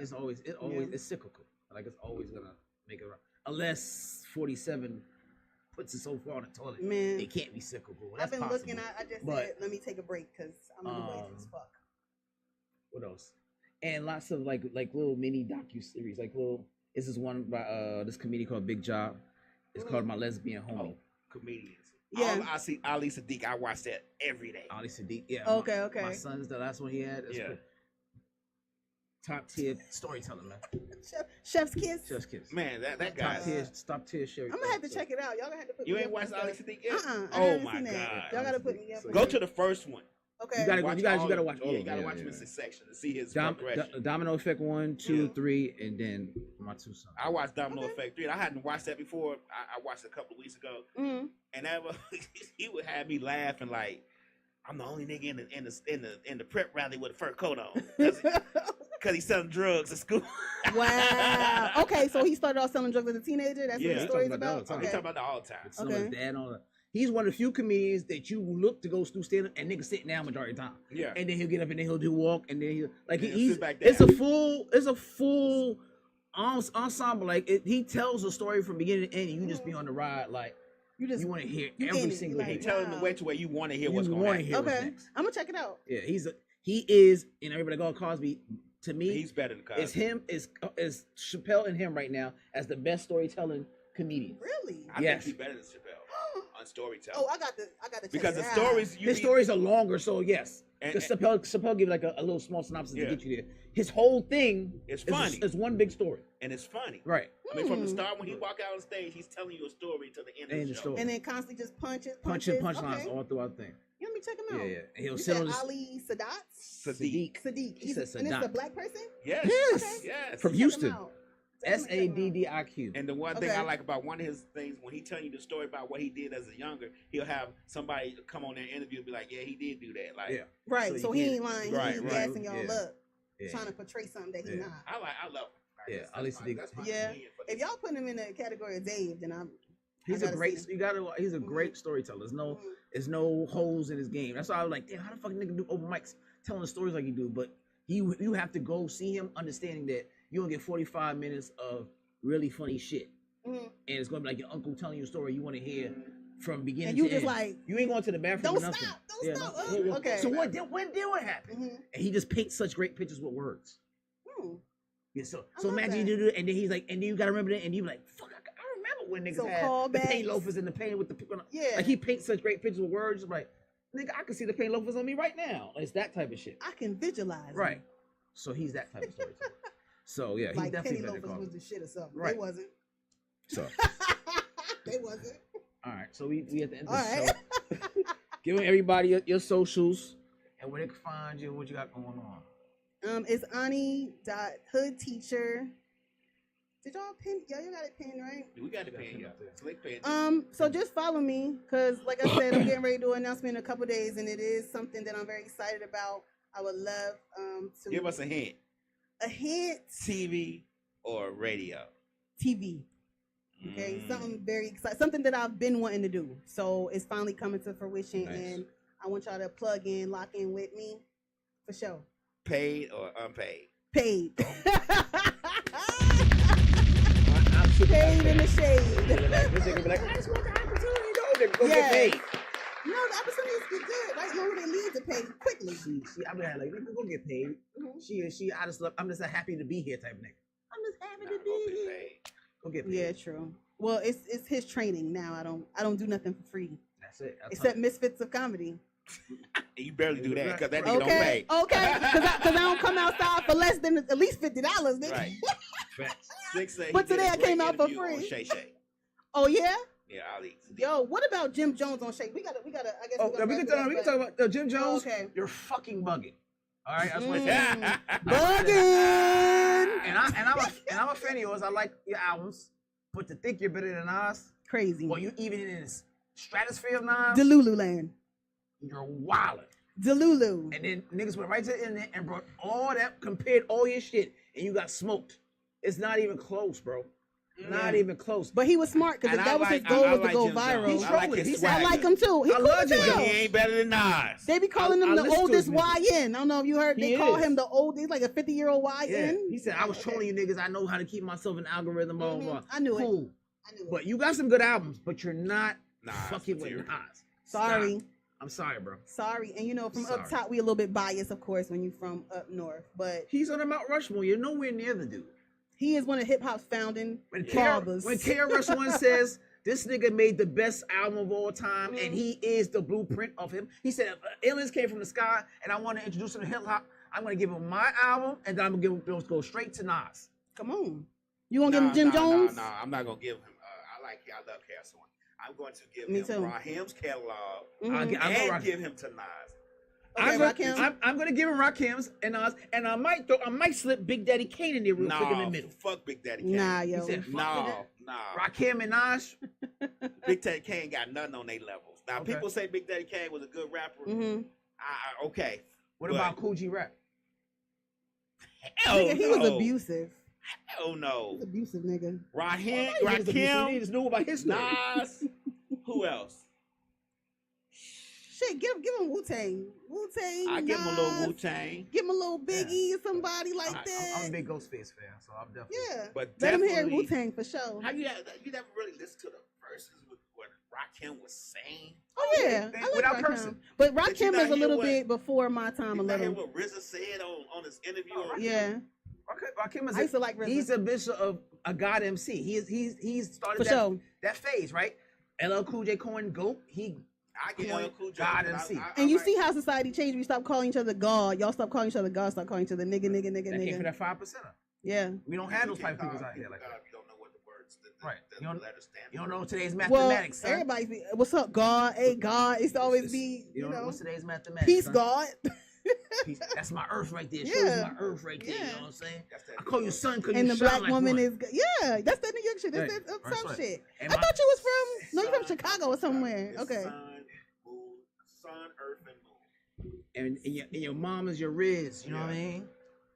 It's always it's cyclical. Like it's always gonna make it around. Unless 47 puts it so far in the toilet, man, it can't be cyclical. I've been looking. I just said, let me take a break because I'm gonna be lazy as fuck. What else? And lots of like little mini docu-series. This is one by this comedian called Big Job. It's called My Lesbian Homie. Comedians. Yeah. I see Ali Sadiq. I watch that every day. Ali Sadiq. Yeah. Okay. My son's the last one he had. Yeah. Top tier storytelling, man. Chef's kiss. Chef's kiss. Man, that guy. Top tier story. I'm gonna have to check it out. Y'all gonna have to put. You ain't watched Ali Sadiq yet? Oh my god. Y'all gotta put me up. Go to the first one. Okay. You gotta watch all of them. You gotta watch him in succession to see his progression. Domino Effect 1, 2, 3, and then my two sons. I watched Domino Effect 3. And I hadn't watched that before. I watched it a couple of weeks ago, and that was, he would have me laughing like I'm the only nigga in the prep rally with a fur coat on because he's selling drugs at school. Wow. Okay, so he started off selling drugs as a teenager. That's what the story's about. He talk about that all the time. Okay. His dad, all that. He's one of the few comedians that you look to go through stand up and nigga sitting down majority of the time. Yeah. And then he'll get up and then he'll do walk and then he'll sit back down. It's a full ensemble. Like he tells a story from beginning to end. And you just be on the ride like you want to hear every single He thing. telling the way to where you want to hear what's going to happen. Okay, I'm gonna check it out. Yeah, he is, and everybody called Cosby. To me, he's better than Cosby. It's him, is Chappelle and him right now as the best storytelling comedian. Really? I think he's better than Chappelle on storytelling. Oh, I got to check because it the out. stories His stories are longer, so yes. Because Chappelle give like a little small synopsis to get you there. His whole thing is funny. It's one big story, and it's funny. Right. I mean, from the start when he walk out on stage, he's telling you a story to the end of the show, and then constantly just punches, punchlines all throughout the thing. Let me me check him out. Yeah. And he'll You sit said on his Ali Sadat? Sadiq. Sadiq. He said And it's Sadat. a black person? Yes. Yes. Okay. Yes. From Check him Houston. out. Saddiq. And the one thing Okay. I like about one of his things, when he tell you the story about what he did as a younger, he'll have somebody come on their interview and be like, yeah, he did do that. Like, Yeah. Right, so he ain't lying. Right, He ain't right. gassing y'all Yeah. up, Yeah. trying to portray something that he Yeah. not. I love him. Yeah, Ali Sadiq. That's my Yeah. opinion for If this. y'all put him in the category of Dave, then He's I a gotta great. see. He's a great storyteller. There's no holes in his game. That's why I was like, damn, how the fuck nigga do open mics telling stories like he do? But you have to go see him, understanding that you gonna get 45 minutes of really funny shit, Mhm. and it's gonna be like your uncle telling you a story you want to hear from beginning And you to just end. like, You ain't going to the bathroom. don't or nothing. stop, don't stop. Yeah. Okay. So when did what happen? Mhm. And he just paints such great pictures with words. Hmm. Yeah, so I love imagine that. you do it, and then he's like, and then you gotta remember that, and you be like, fuck, I remember when niggas So had the paint callbacks. loafers and the paint with the Yeah. like he paints such great pictures with words. Like, nigga, I can see the paint loafers on me right now. It's that type of shit, I can visualize. right? him. So he's that type of storyteller. So yeah, he's Like definitely penny better loafers call. was the shit or something. Right. They wasn't. So They wasn't. all right, so we at the end of All the right. show. Giving everybody your socials and where they can find you, what you got going on. It's Ani.hoodteacher. Did y'all pin? Yeah, you got it pinned, right? We got to pay you. Slick pay. So just follow me, because like I said, I'm getting ready to do an announcement in a couple days, and it is something that I'm very excited about. I would love to Give us a hint. a hint. TV or radio? TV. Okay, something very exciting, something that I've been wanting to do. So it's finally coming to fruition, Nice. and I want y'all to plug in, lock in with me, for sure. Paid or unpaid? Paid. I'm super Paid in the shade. This nigga be like, I just want the opportunity. Go Yes. get paid. No, the opportunities get good, right? You know they lead to pay quickly. She, I'm like, nigga, go get paid. Mhm. I'm just a happy to be here type of nigga. I'm just happy Nah, to go be be here. paid. Go get paid. Yeah, true. Well, it's his training now. I don't do nothing for free That's it. except Misfits of Comedy. And you barely do that because that nigga don't Okay, pay. okay, because I don't come outside for less than at least $50, nigga. Right. Facts. Slick say he But did today a I came great out for interview on free. Shay Shay. Oh yeah. Yeah, Ali. Yo, what about Jim Jones on Shake? We gotta. I guess. Oh, we can talk about Jim Jones. Okay. You're fucking bugging. All right, that's what Bugging. And I'm a fan of yours. I like your albums, but to think you're better than Nas, Crazy. well, you even in this stratosphere of Nas, Delulu land. you're wildin'. Delulu. And then niggas went right to the internet and brought all that, compared all your shit, and you got smoked. It's not even close, bro. Not even close. But he was smart because And that was his goal was to go viral. He's trolling. He said, I like him too. He I cool love as Jim hell. He ain't better than Nas. They be calling him I the listen to oldest his music. YN. I don't know if you heard. They He call is. him the oldest, like a 50-year-old YN. Yeah. He said, I was Okay. trolling you niggas. I know how to keep myself in algorithm. Blah, blah, blah. I knew it. Cool. I knew it. But you got some good albums, but you're not Nas fucking with material. Nas. Sorry. Stop. I'm sorry, bro. Sorry. And you know, from Sorry. up top, we a little bit biased, of course, when you from up north. But He's on the Mount Rushmore. You're nowhere near the dude. he is one of hip hop's founding When fathers. KRS-One says this nigga made the best album of all time, and he is the blueprint of him. He said, "Aliens came from the sky, and I want to introduce him to hip hop. I'm gonna give him my album, and then I'm gonna give him go straight to Nas." Come on. You gonna give him Jim Jones? No, I'm not gonna give him. I love KRS-One. I'm going to give Me him too. Rahim's catalog Mhm. and give him to Nas. Okay, Rakim. I'm gonna give him Rakim's and Nas, and I might slip Big Daddy Kane in there real quick in the No, middle. fuck Big Daddy Kane. Nah, He yo. said, fuck No, Rakim and Nas. Big Daddy Kane got nothing on their levels. Now, Okay. people say Big Daddy Kane was a good rapper. Mm-hmm. Okay. What But- about Cool G Rap? Hell Nigga, he was no. abusive. Hell no. He's abusive, nigga. Rakim, He just knew about his story. Nas. Who else? Shit, give him Wu-Tang. Wu-Tang. I give him a little Nas, Wu Tang. Give him a little Biggie or somebody like I'm that. a big Ghostface fan, so I'm definitely. Yeah. But Let him hear definitely- Wu-Tang for sure. How you never really listened to the verses with what Rakim was saying? Oh yeah, They- I like without Rakim. cursing. But Did you Rakim not is a hear little what- bit before my time. You A hear little. what RZA said on his interview? on Yeah, Rakim is I used to like RZA. he's a bishop of a god MC. He's started For that, sure. that phase, right? LL Cool J Cohen GOAT. I get Point, LL Cool J, God but MC. And you like- see how society changed. We stopped calling each other God. Y'all stop calling each other God. Stop calling each other nigga. That came from Nigga. that 5%. Yeah. We don't have those You type of can't people call out here people like God that. if you don't know what the words, Right. The letter stand. You don't know today's Well, mathematics, son. everybody be, what's up, God? Hey, God. It's always be, You don't know know, what's today's mathematics. peace, son. God. Peace. That's my earth right there. Yeah. Shows my earth right there. Yeah. You know what I'm saying? That's that I call you New son York because you And the shine black like woman one. is, yeah, that's that New York shit. That's Right. that Right, South right. shit. And I my- thought you was from, no, you from Sun, Chicago or somewhere. it's Okay. Sun, earth, and moon. And your mom is your Riz. You know what I mean?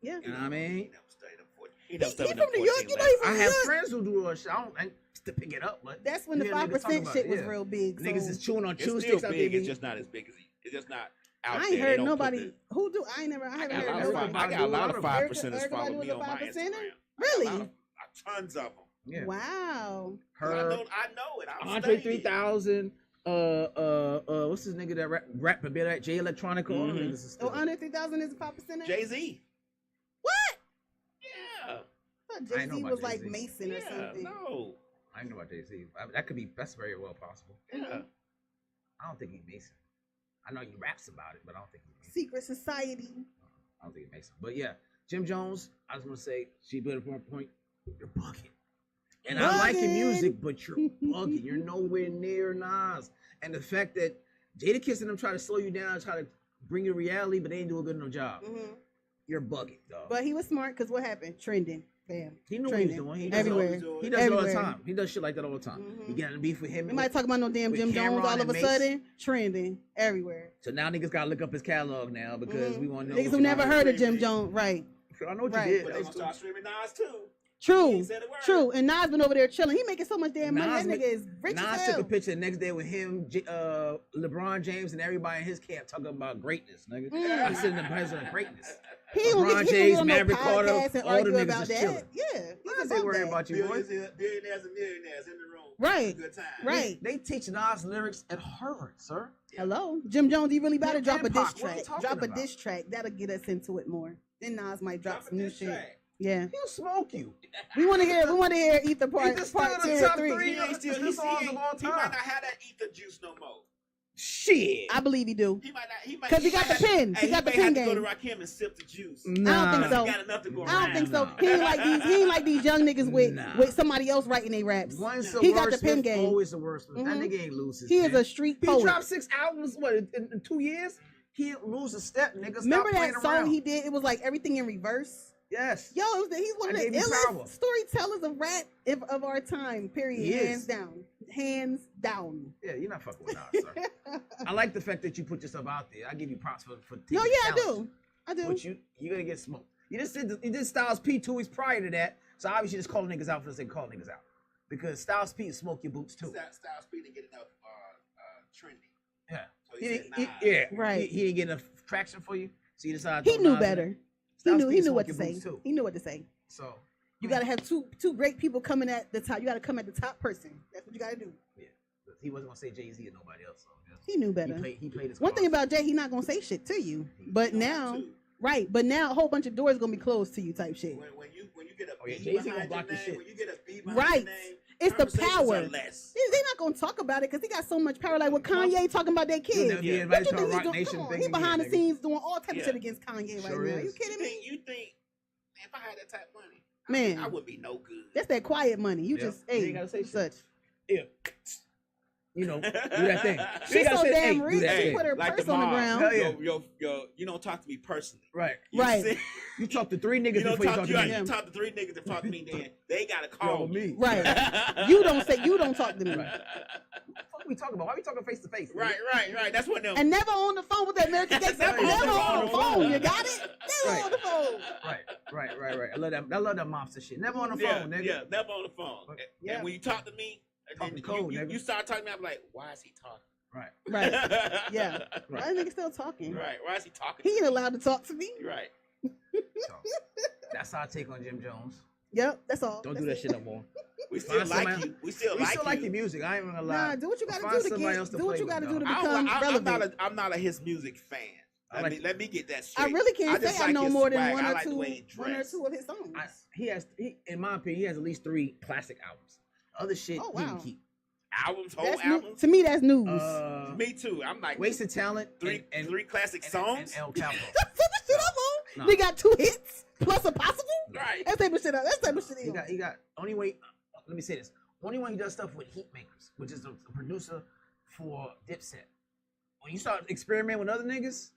Yeah. You know what I mean? He never studied them 14. He He never studied from them New York, 14 you know lessons. he I from have New York. friends who do all shit. I don't to pick it up, but That's when the you hear niggas 5% talk about shit it, was yeah. real big. So. Niggas is chewing on It's chew still sticks out big. there. It's just not as big as it's just not out I there. ain't They heard don't put nobody the- who do. I haven't I heard got a lot nobody. of I got a lot of 5 Erica- percenters Erica follow was me a on my 5%er? Instagram. Really? I got a lot tons of them. Yeah. Wow. I Her, know it. I'm Andre studying it. 3000. What's this nigga that rap a bit at J Electronica? All them Mhm. niggas is still. Oh, under 3,000 is a 5%er? Jay-Z. What? Yeah. I thought I ain't Jay-Z know about was like Jay-Z. Mason or Yeah. something. No. I know about Jay-Z. That could be. That's very well possible. Yeah. I don't think he's Mason. I know he raps about it, but I don't think he's Mason. Secret Society. I don't think he's Mason. But yeah, Jim Jones. I just want to say, she put up on point. You're bugging. And I like your Bugging. music, but you're bugging. You're nowhere near Nas. And the fact that Jadakiss and them try to slow you down, try to bring you reality, but they ain't do a good enough job. Mhm. You're bugging, dog. But he was smart because what happened? Trending. Bam. He knew what he was Trending. doing. He does Everywhere. It he does it all the Everywhere. time. He does shit like that all the time. Mhm. He got in beef with him. Nobody talk about no damn with Jim Jones Cameron all of and a Mace. sudden. Trending. Everywhere. So now niggas gotta look up his catalog now because Mhm. we want to know. Niggas what who you never got. heard of Jim Jones. Right. I know what Right. you did. But That they was gonna cool. start streaming Nas too. He True. ain't said a word. True. And Nas been over there chilling. He making so much damn money. Nas That nigga is rich Nas as took hell. a picture the next day with him, LeBron James, and everybody in his camp talking about greatness, nigga. Mm. He's sitting in the presence of greatness. He don't LeBron get James, on no Maverick Carter, podcast and all the argue niggas about is that. chilling. Yeah. I He's ain't above worried that. about you, boy. Billionaires and millionaires in the room. Right. Good time. Right. They teach Nas lyrics at Harvard, sir. Hello, Jim Jones. You really about to Him drop a and diss Pac, what are you track? talking Drop a about? diss track. That'll get us into it more. Then Nas might drop Drop some new this shit. track. Yeah. He'll smoke you. We want to hear. We want to hear Ether part Ether's part still two in the or top three. three. He ain't still. His He songs ain't- of all He might time. not have that ether juice no more. Shit. I believe he do. He might not. He might. 'Cause he got might the have- pen. Hey, He got the may pen have to go game. to Rakim and sip the juice. I don't think so. He got enough to go I don't around. think so. Nah. He ain't like these. He ain't like these young niggas with Nah. with somebody else writing their raps. Once the He got the worst pen Smith, game. always the worst. That Mhm. nigga ain't lose his He is pen. a street He poet. dropped 6 albums, what, in 2 years? He didn't lose a step, nigga. Stop Remember playing that song around. he did? It was like everything in reverse. Yes. Yo, he's one of I the gave you power. illest storytellers of rap of our time. Period. He is. Hands down. Hands down. Yeah, you're not fucking with Nas, sir. I like the fact that you put yourself out there. I give you props for taking No, the yeah, I challenge. do. I do. But you're gonna get smoked. You did Styles P 2 weeks prior to that, so obviously just call niggas out for the sake of calling niggas out. Because Styles P smoke your boots too. Styles P didn't get enough trendy. Yeah. So He he said, didn't, he, nah. yeah. Right. He didn't get enough traction for you, so you decided to He throw knew Nas in better. there. He Styles knew. P He knew smoke what to your say. boots, too. He knew what to say. So You gotta have two great people coming at the top. You gotta come at the top person. That's what you gotta do. yeah, he wasn't gonna say Jay-Z or nobody else. So yeah. He knew better. He played his One thing cards. about Jay, he not gonna say shit to you. But You don't have now, to. right? But now a whole bunch of doors gonna be closed to you, type shit. When you get a Oh, yeah, B Jay-Z gonna behind block your your name, shit. when you get a B behind Right. your name, It's the conversations power. are less. They're not gonna talk about it because he got so much power. Like with Kanye talking about their He'll kids. never be Yeah. invited What to you a think he's Rock doing? Nation Come on, thing he behind again, the nigga. scenes doing all types Yeah. of shit against Kanye Sure right now. is. You kidding me? You think if I had that type of money, Man. I would be no good. That's that quiet money. You Yeah. just You ain't hey gotta say shit. such. Yeah. You know, do that thing. You She's ain't gotta so say, damn hey, do rich. that She thing. put her like purse the on the mob. ground. Hell yeah. You don't talk to me personally. Right. You Right. see? You talk to 3 niggas You don't before you talk talk to to you, me. you talk to 3 niggas that talk to me. Then they gotta Yo, call me. me. Right. You don't talk to me. Right. What the fuck are we talking about? Why are we talking face to face? Right. That's what them. And never on the phone with that American gangster. Never Never on on the the phone. phone. You got it? Never Right. on the phone. Right. I love that mobster shit. Never on the phone, nigga. Yeah, never on the phone. And, Yeah. and when you talk to me, and Talking then code, you, nigga. you start talking to me, I'm like, why is he talking? Right. Right. Yeah. Right. Why is nigga still talking? Right. Why is he talking? He to ain't me? allowed to talk to me. Right. So, that's our take on Jim Jones. Yep, that's all. Don't That's do that it. shit no more. We still Find like somebody- you. We still We like still you. like your music. I ain't even gonna lie. Nah, do what you gotta Find do to somebody else get. to Do what play you with, gotta do to dog. become relevant. I'm not a his music fan. Let me get that I straight. really can't just say I like know his more than swag. one I or like the two. way he One or dressed. two of his songs. He, in my opinion, he has at least 3 classic albums. Other shit Oh, he wow. can keep. Albums, whole That's new. albums. To me, that's news. Me too. I'm like Wasted Talent three and classic and songs. El Capo. That's the shit I'm on. No. They got 2 hits plus a possible. Right. That's type of shit. That's type of shit. He got only way. Let me say this. only when he does stuff with Heatmakers, which is a producer for Dipset. When you start experimenting with other niggas,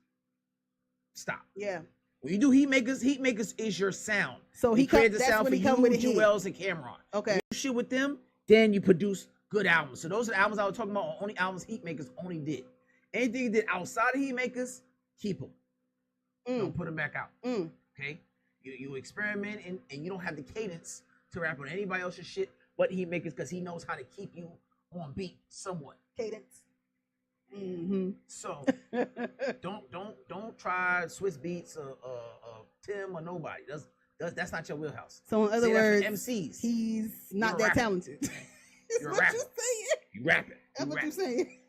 stop. Yeah. When you do Heatmakers is your sound. So he created the sound for you, Jewels, and Cameron. Okay. When you shit with them, then you produce good albums. So those are the albums I was talking about. Only albums Heatmakers only did. Anything he did outside of Heatmakers, keep them. Don't put them back out. Okay. You experiment and you don't have the cadence to rap on anybody else's shit but Heatmakers because he knows how to keep you on beat somewhat. Cadence. So don't try Swiss Beats or Tim or nobody. That's not your wheelhouse. So in other words, MCs. He's not that talented. You're what you saying. You rapping. That's what you saying.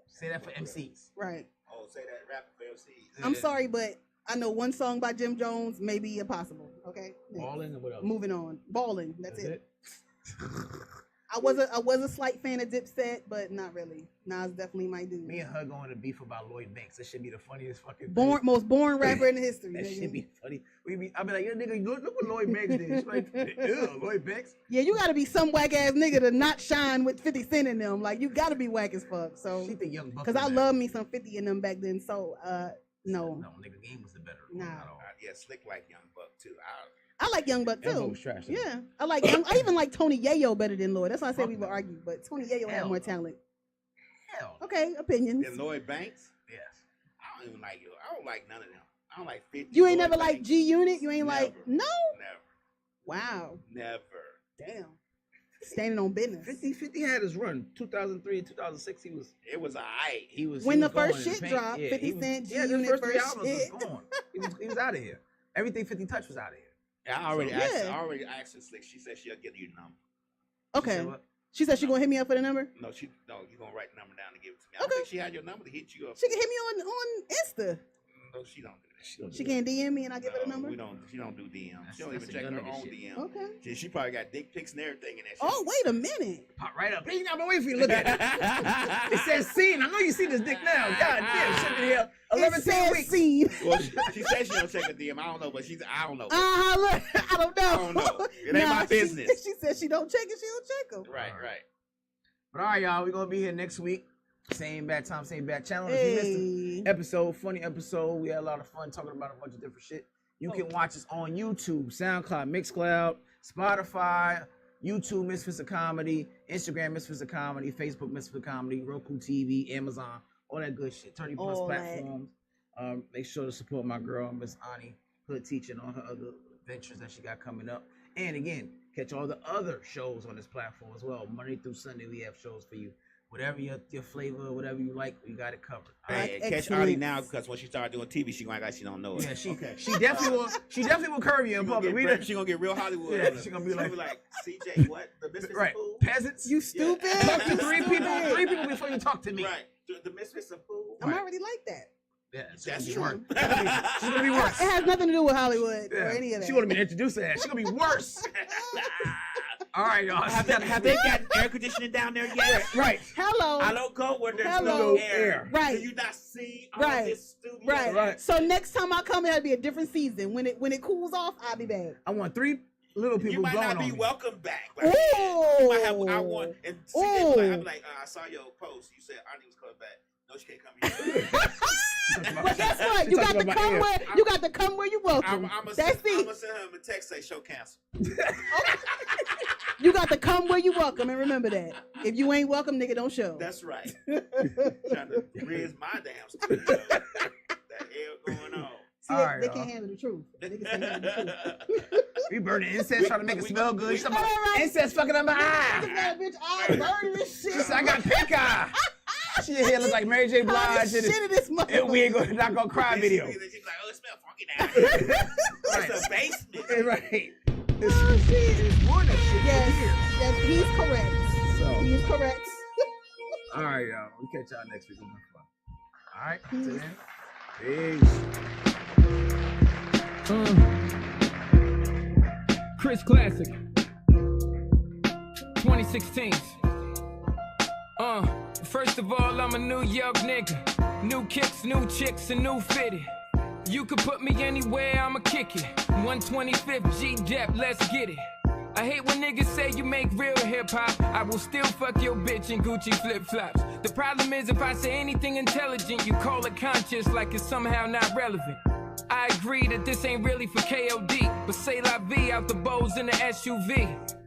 Say that for MCs. Right. Oh, say that rapping for MCs. I'm sorry, but I know one song by Jim Jones may be impossible. Okay. Ballin' or whatever. Moving on. Ballin'. That's it. I was a slight fan of Dipset, but not really. Nas definitely my dude. Me and her going to beef about Lloyd Banks. That should be the funniest fucking thing. Most boring rapper in the history. That should be funny. I be like, yo, nigga, look what Lloyd Banks did. She's like, ew, Lloyd Banks. Yeah, you gotta be some whack ass nigga to not shine with 50 Cent in them. Like, you gotta be whack as fuck. So, she think Young Buck. Because I love me some 50 in them back then. So, no. No, nigga, Game was the better. Nah. Yeah, Slick like Young Buck too. I like Young Buck too. Was trash, yeah, I even like Tony Yayo better than Lloyd. That's why I said we would argue, but Tony Yayo had more talent. Hell. Okay, opinions. And Lloyd Banks? Yes. I don't even like you. I don't like none of them. I don't like 50. You ain't Lloyd never Banks. like G Unit? You ain't Never. like no? Never. Wow. Never. Damn. Standing on business. 50 had his run. 2003, 2006, he was. It was alright. He was. When he the was going first in shit the paint. dropped, Yeah, 50 Cent, G the Unit first first albums shit. was gone. He was out of here. Everything 50 Touch was out of here. I already Yeah. asked her Slick. She said she'll give you the number. Okay. She said she gonna hit me up for the number. No, you're gonna write the number down and give it to me. I don't think she had your number to hit you up. She can hit me on Insta. No, she don't do that. She can't DM me and I give her the number. She don't do DMs. She don't That's even check her own shit. DM. Okay. She probably got dick pics and everything in that shit. Oh, wait a minute. Pop right up. Hey, I've been waiting for you to look at it. It says scene. I know you see this dick now. God damn, shit in here. 11 weeks. Scene. Well, she said she don't check her DM. I don't know, but I don't know. Look, I don't know. I don't know. It ain't my business. She said she don't check it. She don't check them. Right. But all right, y'all, we're gonna be here next week. Same bad time, same bad channel. If you missed the episode, funny episode, we had a lot of fun talking about a bunch of different shit. You can watch us on YouTube, SoundCloud, Mixcloud, Spotify, YouTube Misfits of Comedy, Instagram Misfits of Comedy, Facebook Misfits of Comedy, Roku TV, Amazon, all that good shit. 30+ platforms. Make sure to support my girl, Miss Ani Hood Teacher, and all her other ventures that she got coming up. And again, catch all the other shows on this platform as well. Monday through Sunday, we have shows for you. Whatever your flavor, whatever you like, we got it covered. Hey, catch Artie now because when she started doing TV, she gonna act like she don't know it. Yeah, she definitely will curve you in public. She gonna get real Hollywood. Yeah, she gonna be like CJ, what? The Misfits right. of Food? Peasants. You stupid. Yeah. Talk to three people before you talk to me. Right. The Misfits of Food. I'm already like that. Yeah, That's true. true. She's gonna be worse. It has nothing to do with Hollywood or any of that. She wouldn't be introduced to that. She's gonna be worse. All right, y'all. Have they got air conditioning down there yet? Right. Hello. I don't go where there's Hello. no air. Right. Do you not see all Right. this studio? Right. So next time I come, it'll be a different season. When it cools off, I'll be back. I want 3 little people You might blowing not be on me. welcome back. Like, Ooh. you might have. I want and see Ooh. like, I'm like, I saw your post. You said Arnie was coming back. No, she can't come here. But guess what? You got to come where you welcome. I'm gonna That's send it. him a text say show cancel. You got to come where you welcome, and remember that. If you ain't welcome, nigga, don't show. That's right. Trying to raise my damn studio. That hell going on. See, All they right, can't handle the truth. Niggas can't handle the truth. We burning incense trying to make it smell good. She's talking about All right. incense fucking up my eye. That bitch, I burn this shit. She said, I got pink eye. She here look like Mary J. Blige. Shit in this And we ain't not gonna cry video. She's like, oh, it smells funky now. It's a basement. Right. Oh, shit. It's more than shit. Yes, he's correct. So, He is correct. all right, y'all. We'll catch y'all next week. It'll be fun. All right. Till then. Peace. Chris Classic 2016. First of all, I'm a New York nigga. New kicks, new chicks, and new fitted. You could put me anywhere, I'ma kick it. 125th G-Dep, let's get it. I hate when niggas say you make real hip-hop. I will still fuck your bitch in Gucci flip-flops. The problem is if I say anything intelligent, you call it conscious like it's somehow not relevant. I agree that this ain't really for KOD, but say la vie out the bows in the SUV.